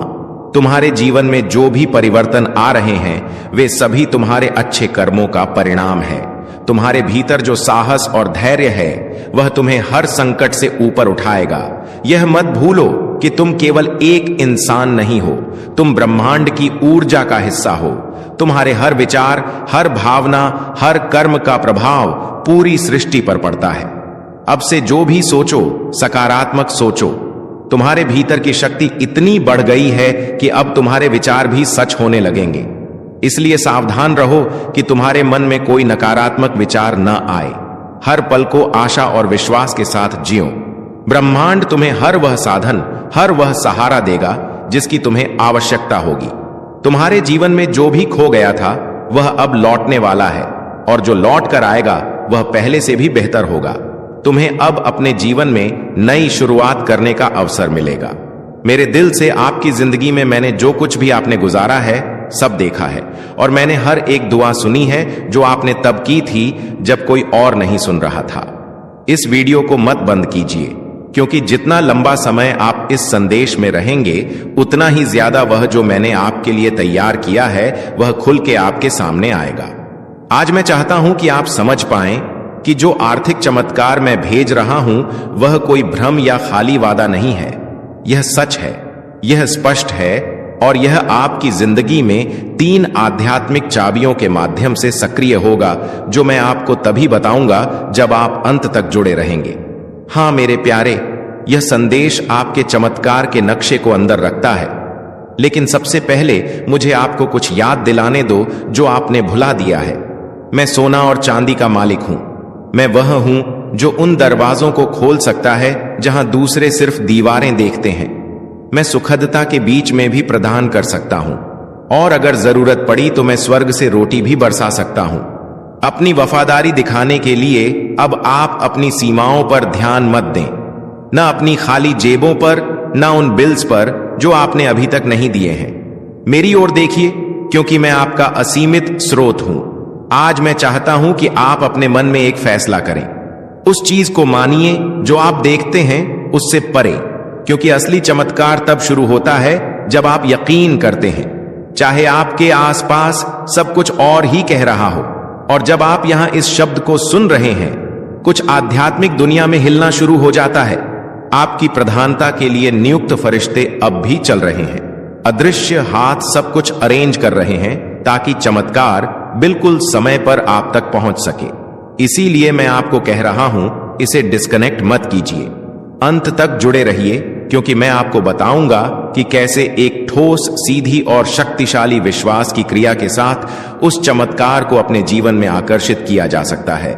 तुम्हारे जीवन में जो भी परिवर्तन आ रहे हैं वे सभी तुम्हारे अच्छे कर्मों का परिणाम है। तुम्हारे भीतर जो साहस और धैर्य है वह तुम्हें हर संकट से ऊपर उठाएगा। यह मत भूलो कि तुम केवल एक इंसान नहीं हो, तुम ब्रह्मांड की ऊर्जा का हिस्सा हो। तुम्हारे हर विचार, हर भावना, हर कर्म का प्रभाव पूरी सृष्टि पर पड़ता है। अब से जो भी सोचो सकारात्मक सोचो। तुम्हारे भीतर की शक्ति इतनी बढ़ गई है कि अब तुम्हारे विचार भी सच होने लगेंगे। इसलिए सावधान रहो कि तुम्हारे मन में कोई नकारात्मक विचार न आए। हर पल को आशा और विश्वास के साथ जियो। ब्रह्मांड तुम्हें हर वह साधन, हर वह सहारा देगा जिसकी तुम्हें आवश्यकता होगी। तुम्हारे जीवन में जो भी खो गया था वह अब लौटने वाला है, और जो लौट कर आएगा वह पहले से भी बेहतर होगा। तुम्हें अब अपने जीवन में नई शुरुआत करने का अवसर मिलेगा। मेरे दिल से आपकी जिंदगी में मैंने जो कुछ भी आपने गुजारा है सब देखा है, और मैंने हर एक दुआ सुनी है जो आपने तब की थी जब कोई और नहीं सुन रहा था। इस वीडियो को मत बंद कीजिए, क्योंकि जितना लंबा समय आप इस संदेश में रहेंगे उतना ही ज्यादा वह जो मैंने आपके लिए तैयार किया है वह खुल के आपके सामने आएगा। आज मैं चाहता हूं कि आप समझ पाएं कि जो आर्थिक चमत्कार मैं भेज रहा हूं वह कोई भ्रम या खाली वादा नहीं है। यह सच है, यह स्पष्ट है, और यह आपकी जिंदगी में 3 आध्यात्मिक चाबियों के माध्यम से सक्रिय होगा, जो मैं आपको तभी बताऊंगा जब आप अंत तक जुड़े रहेंगे। हां मेरे प्यारे, यह संदेश आपके चमत्कार के नक्शे को अंदर रखता है। लेकिन सबसे पहले मुझे आपको कुछ याद दिलाने दो जो आपने भुला दिया है। मैं सोना और चांदी का मालिक हूं। मैं वह हूं जो उन दरवाजों को खोल सकता है जहां दूसरे सिर्फ दीवारें देखते हैं। मैं सुखदता के बीच में भी प्रदान कर सकता हूं, और अगर जरूरत पड़ी तो मैं स्वर्ग से रोटी भी बरसा सकता हूं। अपनी वफादारी दिखाने के लिए अब आप अपनी सीमाओं पर ध्यान मत दें, न अपनी खाली जेबों पर, न उन बिल्स पर जो आपने अभी तक नहीं दिए हैं। मेरी ओर देखिए, क्योंकि मैं आपका असीमित स्रोत हूं। आज मैं चाहता हूं कि आप अपने मन में एक फैसला करें। उस चीज को मानिए जो आप देखते हैं उससे परे, क्योंकि असली चमत्कार तब शुरू होता है जब आप यकीन करते हैं, चाहे आपके आसपास सब कुछ और ही कह रहा हो। और जब आप यहां इस शब्द को सुन रहे हैं, कुछ आध्यात्मिक दुनिया में हिलना शुरू हो जाता है। आपकी प्रधानता के लिए नियुक्त फरिश्ते अब भी चल रहे हैं। अदृश्य हाथ सब कुछ अरेंज कर रहे हैं ताकि चमत्कार बिल्कुल समय पर आप तक पहुंच सके। इसीलिए मैं आपको कह रहा हूं, इसे डिस्कनेक्ट मत कीजिए। अंत तक जुड़े रहिए, क्योंकि मैं आपको बताऊंगा कि कैसे एक ठोस, सीधी और शक्तिशाली विश्वास की क्रिया के साथ उस चमत्कार को अपने जीवन में आकर्षित किया जा सकता है।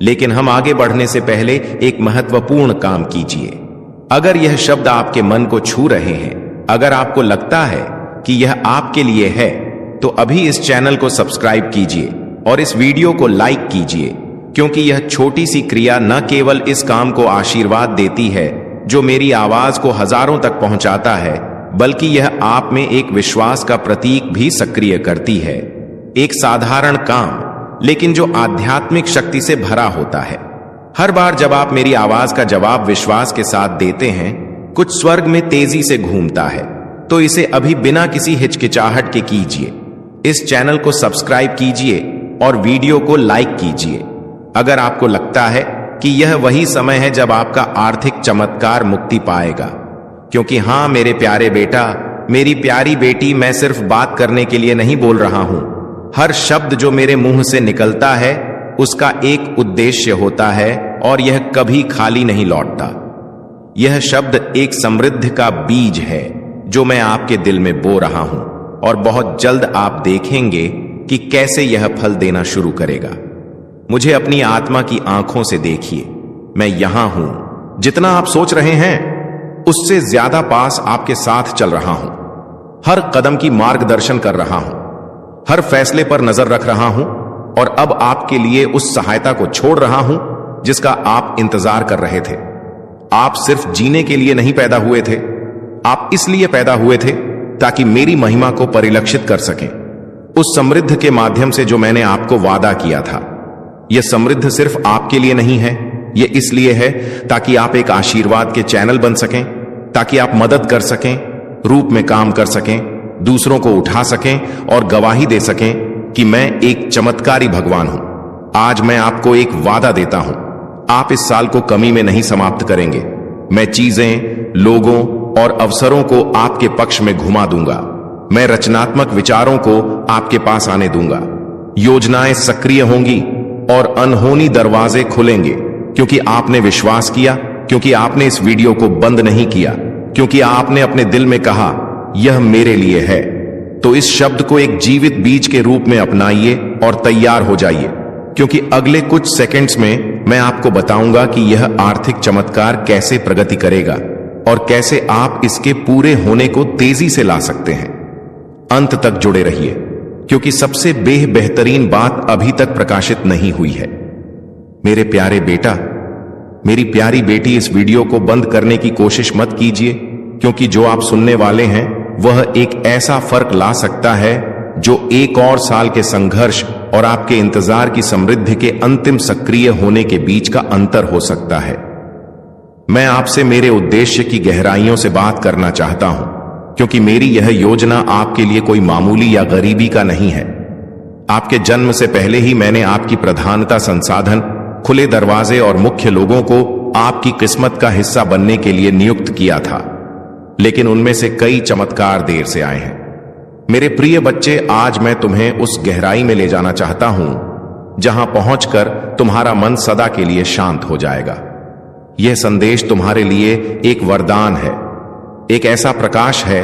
लेकिन हम आगे बढ़ने से पहले एक महत्वपूर्ण काम कीजिए। अगर यह शब्द आपके मन को छू रहे हैं, अगर आपको लगता है कि यह आपके लिए है, तो अभी इस चैनल को सब्सक्राइब कीजिए और इस वीडियो को लाइक कीजिए, क्योंकि यह छोटी सी क्रिया न केवल इस काम को आशीर्वाद देती है जो मेरी आवाज को हजारों तक पहुंचाता है, बल्कि यह आप में एक विश्वास का प्रतीक भी सक्रिय करती है। एक साधारण काम, लेकिन जो आध्यात्मिक शक्ति से भरा होता है। हर बार जब आप मेरी आवाज का जवाब विश्वास के साथ देते हैं, कुछ स्वर्ग में तेजी से घूमता है। तो इसे अभी बिना किसी हिचकिचाहट के कीजिए। इस चैनल को सब्सक्राइब कीजिए और वीडियो को लाइक कीजिए। अगर आपको लगता है कि यह वही समय है जब आपका आर्थिक चमत्कार मुक्ति पाएगा, क्योंकि हां मेरे प्यारे बेटा, मेरी प्यारी बेटी, मैं सिर्फ बात करने के लिए नहीं बोल रहा हूं। हर शब्द जो मेरे मुंह से निकलता है उसका एक उद्देश्य होता है, और यह कभी खाली नहीं लौटता। यह शब्द एक समृद्धि का बीज है जो मैं आपके दिल में बो रहा हूं, और बहुत जल्द आप देखेंगे कि कैसे यह फल देना शुरू करेगा। मुझे अपनी आत्मा की आंखों से देखिए। मैं यहां हूं। जितना आप सोच रहे हैं उससे ज्यादा पास आपके साथ चल रहा हूं। हर कदम की मार्गदर्शन कर रहा हूं, हर फैसले पर नजर रख रहा हूं, और अब आपके लिए उस सहायता को छोड़ रहा हूं जिसका आप इंतजार कर रहे थे। आप सिर्फ जीने के लिए नहीं पैदा हुए थे, आप इसलिए पैदा हुए थे ताकि मेरी महिमा को परिलक्षित कर सकें, उस समृद्धि के माध्यम से जो मैंने आपको वादा किया था। यह समृद्धि सिर्फ आपके लिए नहीं है, यह इसलिए है ताकि आप एक आशीर्वाद के चैनल बन सकें, ताकि आप मदद कर सकें, रूप में काम कर सकें, दूसरों को उठा सकें और गवाही दे सकें कि मैं एक चमत्कारी भगवान हूं। आज मैं आपको एक वादा देता हूं, आप इस साल को कमी में नहीं समाप्त करेंगे। मैं चीजें, लोगों और अवसरों को आपके पक्ष में घुमा दूंगा। मैं रचनात्मक विचारों को आपके पास आने दूंगा। योजनाएं सक्रिय होंगी और अनहोनी दरवाजे खुलेंगे, क्योंकि आपने विश्वास किया, क्योंकि आपने इस वीडियो को बंद नहीं किया। क्योंकि आपने अपने दिल में कहा यह मेरे लिए है। तो इस शब्द को एक जीवित बीज के रूप में अपनाइए और तैयार हो जाइए, क्योंकि अगले कुछ सेकंड्स में मैं आपको बताऊंगा कि यह आर्थिक चमत्कार कैसे प्रगति करेगा और कैसे आप इसके पूरे होने को तेजी से ला सकते हैं। अंत तक जुड़े रहिए, क्योंकि सबसे बेहतरीन बात अभी तक प्रकाशित नहीं हुई है। मेरे प्यारे बेटा, मेरी प्यारी बेटी, इस वीडियो को बंद करने की कोशिश मत कीजिए, क्योंकि जो आप सुनने वाले हैं वह एक ऐसा फर्क ला सकता है जो 1 और साल के संघर्ष और आपके इंतजार की समृद्धि के अंतिम सक्रिय होने के बीच का अंतर हो सकता है। मैं आपसे मेरे उद्देश्य की गहराइयों से बात करना चाहता हूं, क्योंकि मेरी यह योजना आपके लिए कोई मामूली या गरीबी का नहीं है। आपके जन्म से पहले ही मैंने आपकी प्रधानता, संसाधन, खुले दरवाजे और मुख्य लोगों को आपकी किस्मत का हिस्सा बनने के लिए नियुक्त किया था, लेकिन उनमें से कई चमत्कार देर से आए हैं। मेरे प्रिय बच्चे, आज मैं तुम्हें उस गहराई में ले जाना चाहता हूं जहां पहुंचकर तुम्हारा मन सदा के लिए शांत हो जाएगा। यह संदेश तुम्हारे लिए एक वरदान है, एक ऐसा प्रकाश है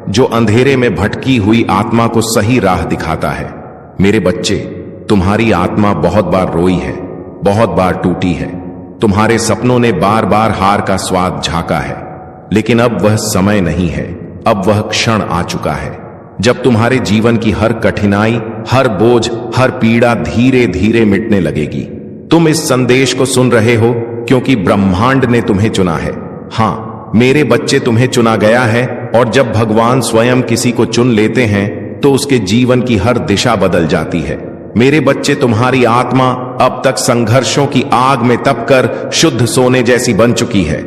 जो अंधेरे में भटकी हुई आत्मा को सही राह दिखाता है। मेरे बच्चे, तुम्हारी आत्मा बहुत बार रोई है, बहुत बार टूटी है। तुम्हारे सपनों ने बार बार हार का स्वाद झांका है, लेकिन अब वह समय नहीं है, अब वह क्षण आ चुका है जब तुम्हारे जीवन की हर कठिनाई, हर बोझ, हर पीड़ा धीरे धीरे मिटने लगेगी। तुम इस संदेश को सुन रहे हो क्योंकि ब्रह्मांड ने तुम्हें चुना है। हां मेरे बच्चे, तुम्हें चुना गया है, और जब भगवान स्वयं किसी को चुन लेते हैं तो उसके जीवन की हर दिशा बदल जाती है। मेरे बच्चे, तुम्हारी आत्मा अब तक संघर्षों की आग में तपकर शुद्ध सोने जैसी बन चुकी है।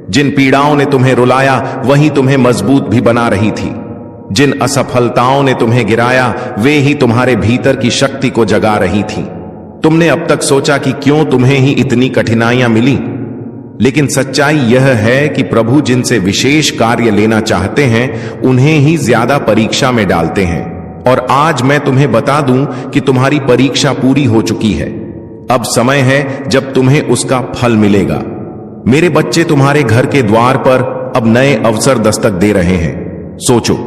जिन पीड़ाओं ने तुम्हें रुलाया वही तुम्हें मजबूत भी बना रही थी। जिन असफलताओं ने तुम्हें गिराया वे ही तुम्हारे भीतर की शक्ति को जगा रही थीं। तुमने अब तक सोचा कि क्यों तुम्हें ही इतनी कठिनाइयां मिली, लेकिन सच्चाई यह है कि प्रभु जिनसे विशेष कार्य लेना चाहते हैं उन्हें ही ज्यादा परीक्षा में डालते हैं। और आज मैं तुम्हें बता दूं कि तुम्हारी परीक्षा पूरी हो चुकी है। अब समय है जब तुम्हें उसका फल मिलेगा। मेरे बच्चे, तुम्हारे घर के द्वार पर अब नए अवसर दस्तक दे रहे हैं। सोचो,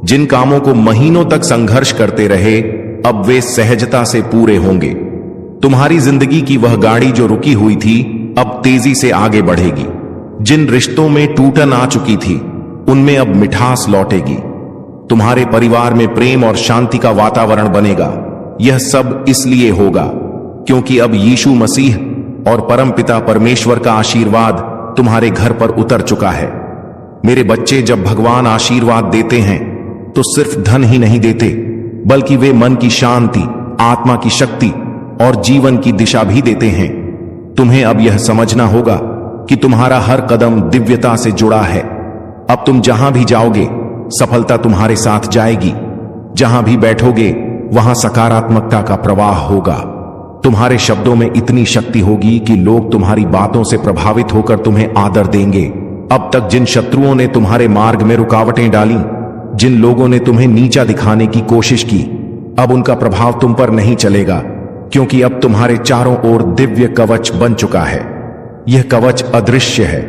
जिन कामों को महीनों तक संघर्ष करते रहे अब वे सहजता से पूरे होंगे। तुम्हारी जिंदगी की वह गाड़ी जो रुकी हुई थी अब तेजी से आगे बढ़ेगी। जिन रिश्तों में टूटन आ चुकी थी उनमें अब मिठास लौटेगी। तुम्हारे परिवार में प्रेम और शांति का वातावरण बनेगा। यह सब इसलिए होगा क्योंकि अब यीशु मसीह और परमपिता परमेश्वर का आशीर्वाद तुम्हारे घर पर उतर चुका है। मेरे बच्चे, जब भगवान आशीर्वाद देते हैं तो सिर्फ धन ही नहीं देते, बल्कि वे मन की शांति, आत्मा की शक्ति और जीवन की दिशा भी देते हैं। तुम्हें अब यह समझना होगा कि तुम्हारा हर कदम दिव्यता से जुड़ा है। अब तुम जहां भी जाओगे सफलता तुम्हारे साथ जाएगी। जहां भी बैठोगे वहां सकारात्मकता का प्रवाह होगा। तुम्हारे शब्दों में इतनी शक्ति होगी कि लोग तुम्हारी बातों से प्रभावित होकर तुम्हें आदर देंगे। अब तक जिन शत्रुओं ने तुम्हारे मार्ग में रुकावटें डाली, जिन लोगों ने तुम्हें नीचा दिखाने की कोशिश की, अब उनका प्रभाव तुम पर नहीं चलेगा, क्योंकि अब तुम्हारे चारों ओर दिव्य कवच बन चुका है। यह कवच अदृश्य है,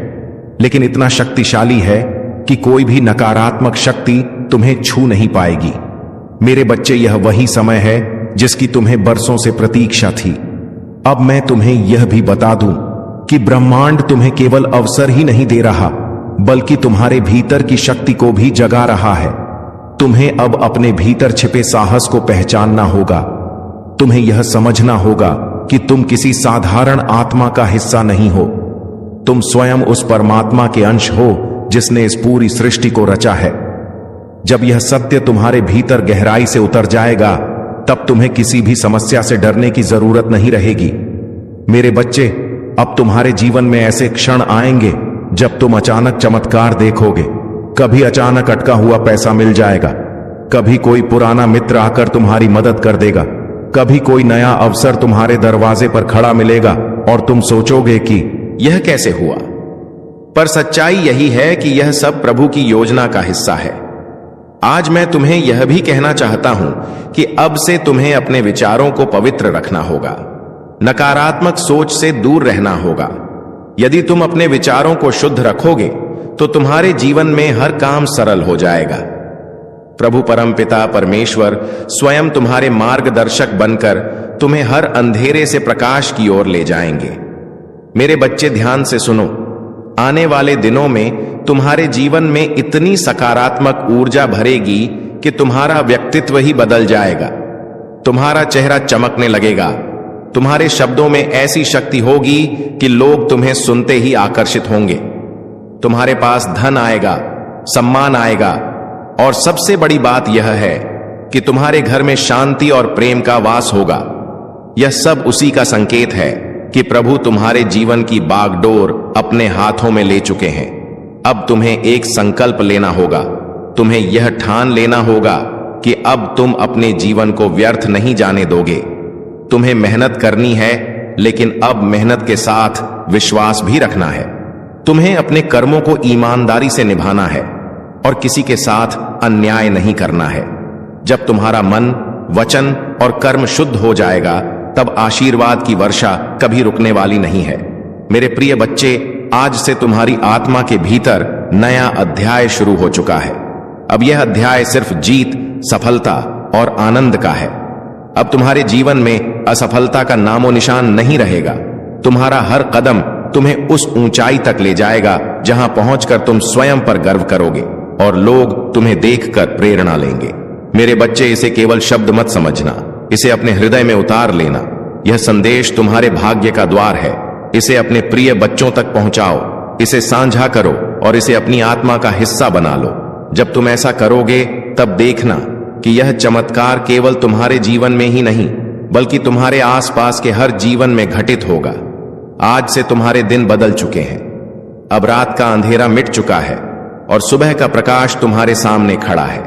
लेकिन इतना शक्तिशाली है कि कोई भी नकारात्मक शक्ति तुम्हें छू नहीं पाएगी। मेरे बच्चे, यह वही समय है जिसकी तुम्हें बरसों से प्रतीक्षा थी। अब मैं तुम्हें यह भी बता दूं कि ब्रह्मांड तुम्हें केवल अवसर ही नहीं दे रहा, बल्कि तुम्हारे भीतर की शक्ति को भी जगा रहा है। तुम्हें अब अपने भीतर छिपे साहस को पहचानना होगा। तुम्हें यह समझना होगा कि तुम किसी साधारण आत्मा का हिस्सा नहीं हो। तुम स्वयं उस परमात्मा के अंश हो जिसने इस पूरी सृष्टि को रचा है। जब यह सत्य तुम्हारे भीतर गहराई से उतर जाएगा, तब तुम्हें किसी भी समस्या से डरने की जरूरत नहीं रहेगी। मेरे बच्चे, अब तुम्हारे जीवन में ऐसे क्षण आएंगे जब तुम अचानक चमत्कार देखोगे। कभी अचानक अटका हुआ पैसा मिल जाएगा, कभी कोई पुराना मित्र आकर तुम्हारी मदद कर देगा, कभी कोई नया अवसर तुम्हारे दरवाजे पर खड़ा मिलेगा और तुम सोचोगे कि यह कैसे हुआ। पर सच्चाई यही है कि यह सब प्रभु की योजना का हिस्सा है। आज मैं तुम्हें यह भी कहना चाहता हूं कि अब से तुम्हें अपने विचारों को पवित्र रखना होगा, नकारात्मक सोच से दूर रहना होगा। यदि तुम अपने विचारों को शुद्ध रखोगे तो तुम्हारे जीवन में हर काम सरल हो जाएगा। प्रभु परमपिता परमेश्वर स्वयं तुम्हारे मार्गदर्शक बनकर तुम्हें हर अंधेरे से प्रकाश की ओर ले जाएंगे। मेरे बच्चे, ध्यान से सुनो। आने वाले दिनों में तुम्हारे जीवन में इतनी सकारात्मक ऊर्जा भरेगी कि तुम्हारा व्यक्तित्व ही बदल जाएगा। तुम्हारा चेहरा चमकने लगेगा। तुम्हारे शब्दों में ऐसी शक्ति होगी कि लोग तुम्हें सुनते ही आकर्षित होंगे। तुम्हारे पास धन आएगा, सम्मान आएगा, और सबसे बड़ी बात यह है कि तुम्हारे घर में शांति और प्रेम का वास होगा। यह सब उसी का संकेत है कि प्रभु तुम्हारे जीवन की बागडोर अपने हाथों में ले चुके हैं। अब तुम्हें एक संकल्प लेना होगा। तुम्हें यह ठान लेना होगा कि अब तुम अपने जीवन को व्यर्थ नहीं जाने दोगे। तुम्हें मेहनत करनी है, लेकिन अब मेहनत के साथ विश्वास भी रखना है। तुम्हें अपने कर्मों को ईमानदारी से निभाना है और किसी के साथ अन्याय नहीं करना है। जब तुम्हारा मन, वचन और कर्म शुद्ध हो जाएगा, तब आशीर्वाद की वर्षा कभी रुकने वाली नहीं है। मेरे प्रिय बच्चे, आज से तुम्हारी आत्मा के भीतर नया अध्याय शुरू हो चुका है। अब यह अध्याय सिर्फ जीत, सफलता और आनंद का है। अब तुम्हारे जीवन में असफलता का नामो निशान नहीं रहेगा। तुम्हारा हर कदम तुम्हें उस ऊंचाई तक ले जाएगा जहां पहुंचकर तुम स्वयं पर गर्व करोगे और लोग तुम्हें देखकर प्रेरणा लेंगे। मेरे बच्चे, इसे केवल शब्द मत समझना, इसे अपने हृदय में उतार लेना। यह संदेश तुम्हारे भाग्य का द्वार है। इसे अपने प्रिय बच्चों तक पहुंचाओ, इसे साझा करो और इसे अपनी आत्मा का हिस्सा बना लो। जब तुम ऐसा करोगे, तब देखना कि यह चमत्कार केवल तुम्हारे जीवन में ही नहीं, बल्कि तुम्हारे आसपास के हर जीवन में घटित होगा। आज से तुम्हारे दिन बदल चुके हैं। अब रात का अंधेरा मिट चुका है और सुबह का प्रकाश तुम्हारे सामने खड़ा है।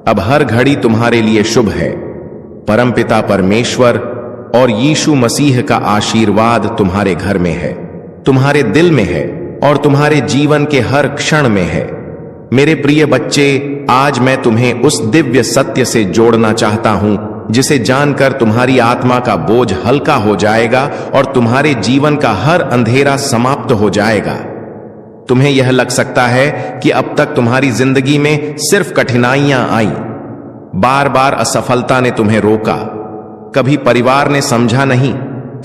अब हर घड़ी तुम्हारे लिए शुभ है। परमपिता परमेश्वर और यीशु मसीह का आशीर्वाद तुम्हारे घर में है, तुम्हारे दिल में है और तुम्हारे जीवन के हर क्षण में है। मेरे प्रिय बच्चे, आज मैं तुम्हें उस दिव्य सत्य से जोड़ना चाहता हूं जिसे जानकर तुम्हारी आत्मा का बोझ हल्का हो जाएगा और तुम्हारे जीवन का हर अंधेरा समाप्त हो जाएगा। तुम्हें यह लग सकता है कि अब तक तुम्हारी जिंदगी में सिर्फ कठिनाइयां आई। बार बार असफलता ने तुम्हें रोका। कभी परिवार ने समझा नहीं,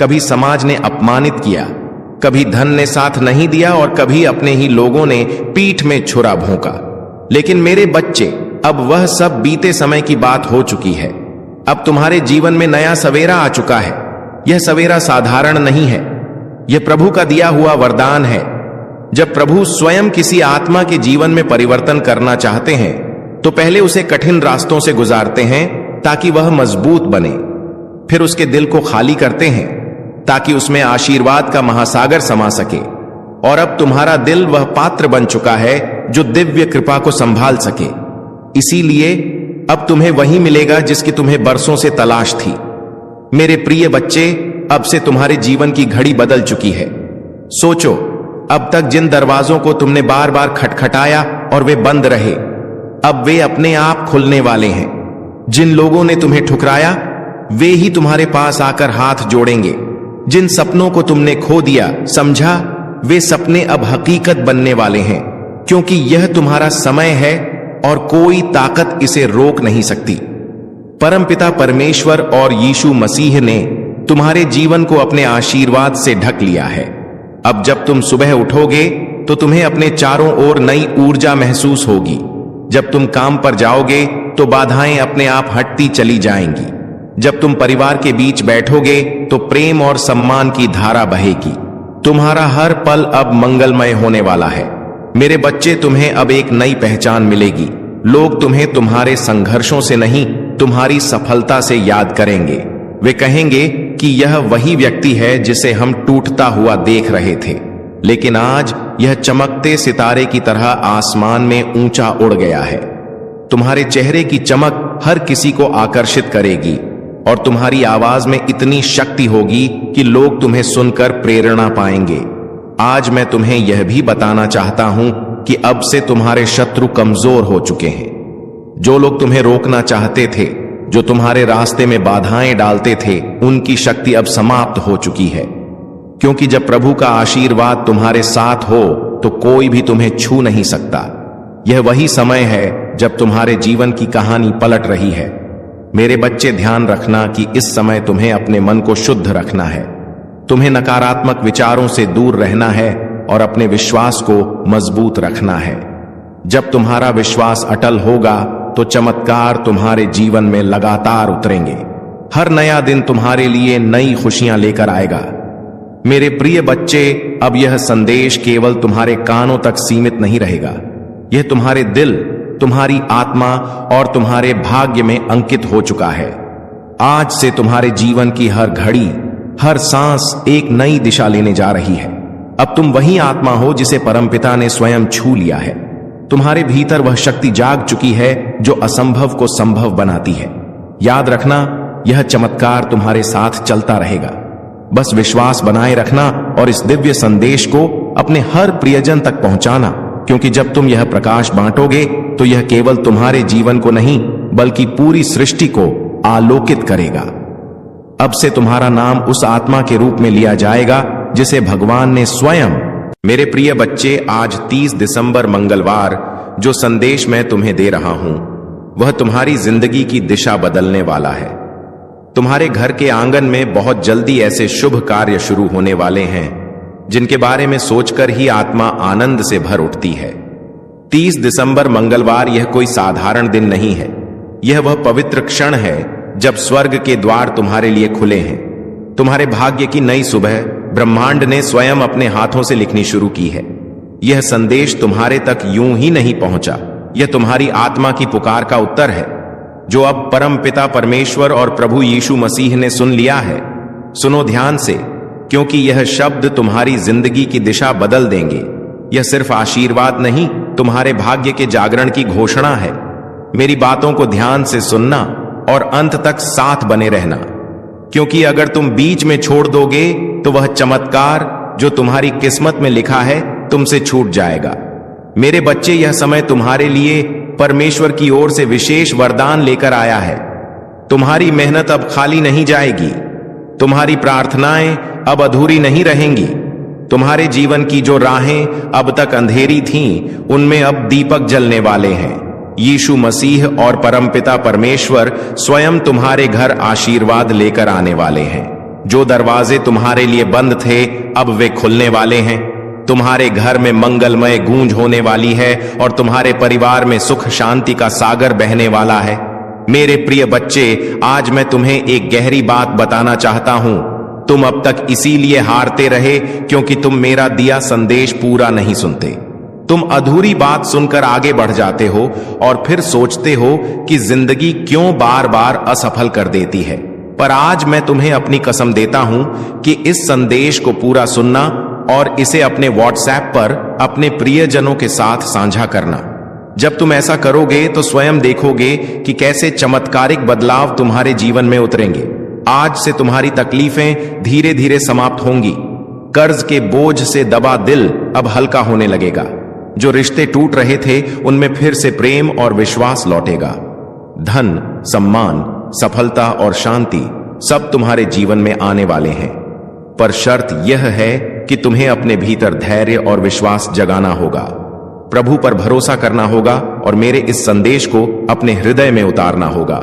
कभी समाज ने अपमानित किया, कभी धन ने साथ नहीं दिया और कभी अपने ही लोगों ने पीठ में छुरा भोंका। लेकिन मेरे बच्चे, अब वह सब बीते समय की बात हो चुकी है। अब तुम्हारे जीवन में नया सवेरा आ चुका है। यह सवेरा साधारण नहीं है, यह प्रभु का दिया हुआ वरदान है। जब प्रभु स्वयं किसी आत्मा के जीवन में परिवर्तन करना चाहते हैं, तो पहले उसे कठिन रास्तों से गुजारते हैं ताकि वह मजबूत बने। फिर उसके दिल को खाली करते हैं ताकि उसमें आशीर्वाद का महासागर समा सके। और अब तुम्हारा दिल वह पात्र बन चुका है जो दिव्य कृपा को संभाल सके। इसीलिए अब तुम्हें वही मिलेगा जिसकी तुम्हें बरसों से तलाश थी। मेरे प्रिय बच्चे, अब से तुम्हारे जीवन की घड़ी बदल चुकी है। सोचो, अब तक जिन दरवाजों को तुमने बार बार खटखटाया और वे बंद रहे, अब वे अपने आप खुलने वाले हैं। जिन लोगों ने तुम्हें ठुकराया, वे ही तुम्हारे पास आकर हाथ जोड़ेंगे। जिन सपनों को तुमने खो दिया, समझा, वे सपने अब हकीकत बनने वाले हैं, क्योंकि यह तुम्हारा समय है और कोई ताकत इसे रोक नहीं सकती। परमपिता परमेश्वर और यीशु मसीह ने तुम्हारे जीवन को अपने आशीर्वाद से ढक लिया है। अब जब तुम सुबह उठोगे तो तुम्हें अपने चारों ओर नई ऊर्जा महसूस होगी। जब तुम काम पर जाओगे तो बाधाएं अपने आप हटती चली जाएंगी। जब तुम परिवार के बीच बैठोगे तो प्रेम और सम्मान की धारा बहेगी। तुम्हारा हर पल अब मंगलमय होने वाला है। मेरे बच्चे, तुम्हें अब एक नई पहचान मिलेगी। लोग तुम्हें तुम्हारे संघर्षों से नहीं, तुम्हारी सफलता से याद करेंगे। वे कहेंगे कि यह वही व्यक्ति है जिसे हम टूटता हुआ देख रहे थे, लेकिन आज यह चमकते सितारे की तरह आसमान में ऊंचा उड़ गया है। तुम्हारे चेहरे की चमक हर किसी को आकर्षित करेगी और तुम्हारी आवाज में इतनी शक्ति होगी कि लोग तुम्हें सुनकर प्रेरणा पाएंगे। आज मैं तुम्हें यह भी बताना चाहता हूं कि अब से तुम्हारे शत्रु कमजोर हो चुके हैं। जो लोग तुम्हें रोकना चाहते थे, जो तुम्हारे रास्ते में बाधाएं डालते थे, उनकी शक्ति अब समाप्त हो चुकी है। क्योंकि जब प्रभु का आशीर्वाद तुम्हारे साथ हो तो कोई भी तुम्हें छू नहीं सकता। यह वही समय है जब तुम्हारे जीवन की कहानी पलट रही है। मेरे बच्चे, ध्यान रखना कि इस समय तुम्हें अपने मन को शुद्ध रखना है। तुम्हें नकारात्मक विचारों से दूर रहना है और अपने विश्वास को मजबूत रखना है। जब तुम्हारा विश्वास अटल होगा तो चमत्कार तुम्हारे जीवन में लगातार उतरेंगे। हर नया दिन तुम्हारे लिए नई खुशियां लेकर आएगा। मेरे प्रिय बच्चे, अब यह संदेश केवल तुम्हारे कानों तक सीमित नहीं रहेगा। यह तुम्हारे दिल, तुम्हारी आत्मा और तुम्हारे भाग्य में अंकित हो चुका है। आज से तुम्हारे जीवन की हर घड़ी, हर सांस एक नई दिशा लेने जा रही है। अब तुम वही आत्मा हो जिसे परमपिता ने स्वयं छू लिया है। तुम्हारे भीतर वह शक्ति जाग चुकी है जो असंभव को संभव बनाती है। याद रखना, यह चमत्कार तुम्हारे साथ चलता रहेगा। बस विश्वास बनाए रखना और इस दिव्य संदेश को अपने हर प्रियजन तक पहुंचाना, क्योंकि जब तुम यह प्रकाश बांटोगे तो यह केवल तुम्हारे जीवन को नहीं बल्कि पूरी सृष्टि को आलोकित करेगा। अब से तुम्हारा नाम उस आत्मा के रूप में लिया जाएगा जिसे भगवान ने स्वयं। मेरे प्रिय बच्चे, आज 30 दिसंबर मंगलवार जो संदेश मैं तुम्हें दे रहा हूं वह तुम्हारी जिंदगी की दिशा बदलने वाला है। तुम्हारे घर के आंगन में बहुत जल्दी ऐसे शुभ कार्य शुरू होने वाले हैं जिनके बारे में सोचकर ही आत्मा आनंद से भर उठती है। 30 दिसंबर मंगलवार यह कोई साधारण दिन नहीं है। यह वह पवित्र क्षण है जब स्वर्ग के द्वार तुम्हारे लिए खुले हैं। तुम्हारे भाग्य की नई सुबह ब्रह्मांड ने स्वयं अपने हाथों से लिखनी शुरू की है। यह संदेश तुम्हारे तक यूं ही नहीं पहुंचा। यह तुम्हारी आत्मा की पुकार का उत्तर है जो अब परम पिता परमेश्वर और प्रभु यीशु मसीह ने सुन लिया है। सुनो ध्यान से, क्योंकि यह शब्द तुम्हारी जिंदगी की दिशा बदल देंगे। यह सिर्फ आशीर्वाद नहीं, तुम्हारे भाग्य के जागरण की घोषणा है। मेरी बातों को ध्यान से सुनना और अंत तक साथ बने रहना, क्योंकि अगर तुम बीच में छोड़ दोगे तो वह चमत्कार जो तुम्हारी किस्मत में लिखा है तुमसे छूट जाएगा। मेरे बच्चे, यह समय तुम्हारे लिए परमेश्वर की ओर से विशेष वरदान लेकर आया है। तुम्हारी मेहनत अब खाली नहीं जाएगी। तुम्हारी प्रार्थनाएं अब अधूरी नहीं रहेंगी। तुम्हारे जीवन की जो राहें अब तक अंधेरी थीं, उनमें अब दीपक जलने वाले हैं। यीशु मसीह और परमपिता परमेश्वर स्वयं तुम्हारे घर आशीर्वाद लेकर आने वाले हैं। जो दरवाजे तुम्हारे लिए बंद थे अब वे खुलने वाले हैं। तुम्हारे घर में मंगलमय गूंज होने वाली है और तुम्हारे परिवार में सुख शांति का सागर बहने वाला है। मेरे प्रिय बच्चे, आज मैं तुम्हें एक गहरी बात बताना चाहता हूं। तुम अब तक इसीलिए हारते रहे क्योंकि तुम मेरा दिया संदेश पूरा नहीं सुनते। तुम अधूरी बात सुनकर आगे बढ़ जाते हो और फिर सोचते हो कि जिंदगी क्यों बार बार असफल कर देती है। पर आज मैं तुम्हें अपनी कसम देता हूं कि इस संदेश को पूरा सुनना और इसे अपने व्हाट्सएप पर अपने प्रियजनों के साथ साझा करना। जब तुम ऐसा करोगे तो स्वयं देखोगे कि कैसे चमत्कारिक बदलाव तुम्हारे जीवन में उतरेंगे। आज से तुम्हारी तकलीफें धीरे धीरे समाप्त होंगी। कर्ज के बोझ से दबा दिल अब हल्का होने लगेगा। जो रिश्ते टूट रहे थे उनमें फिर से प्रेम और विश्वास लौटेगा। धन, सम्मान, सफलता और शांति सब तुम्हारे जीवन में आने वाले हैं। पर शर्त यह है कि तुम्हें अपने भीतर धैर्य और विश्वास जगाना होगा, प्रभु पर भरोसा करना होगा और मेरे इस संदेश को अपने हृदय में उतारना होगा।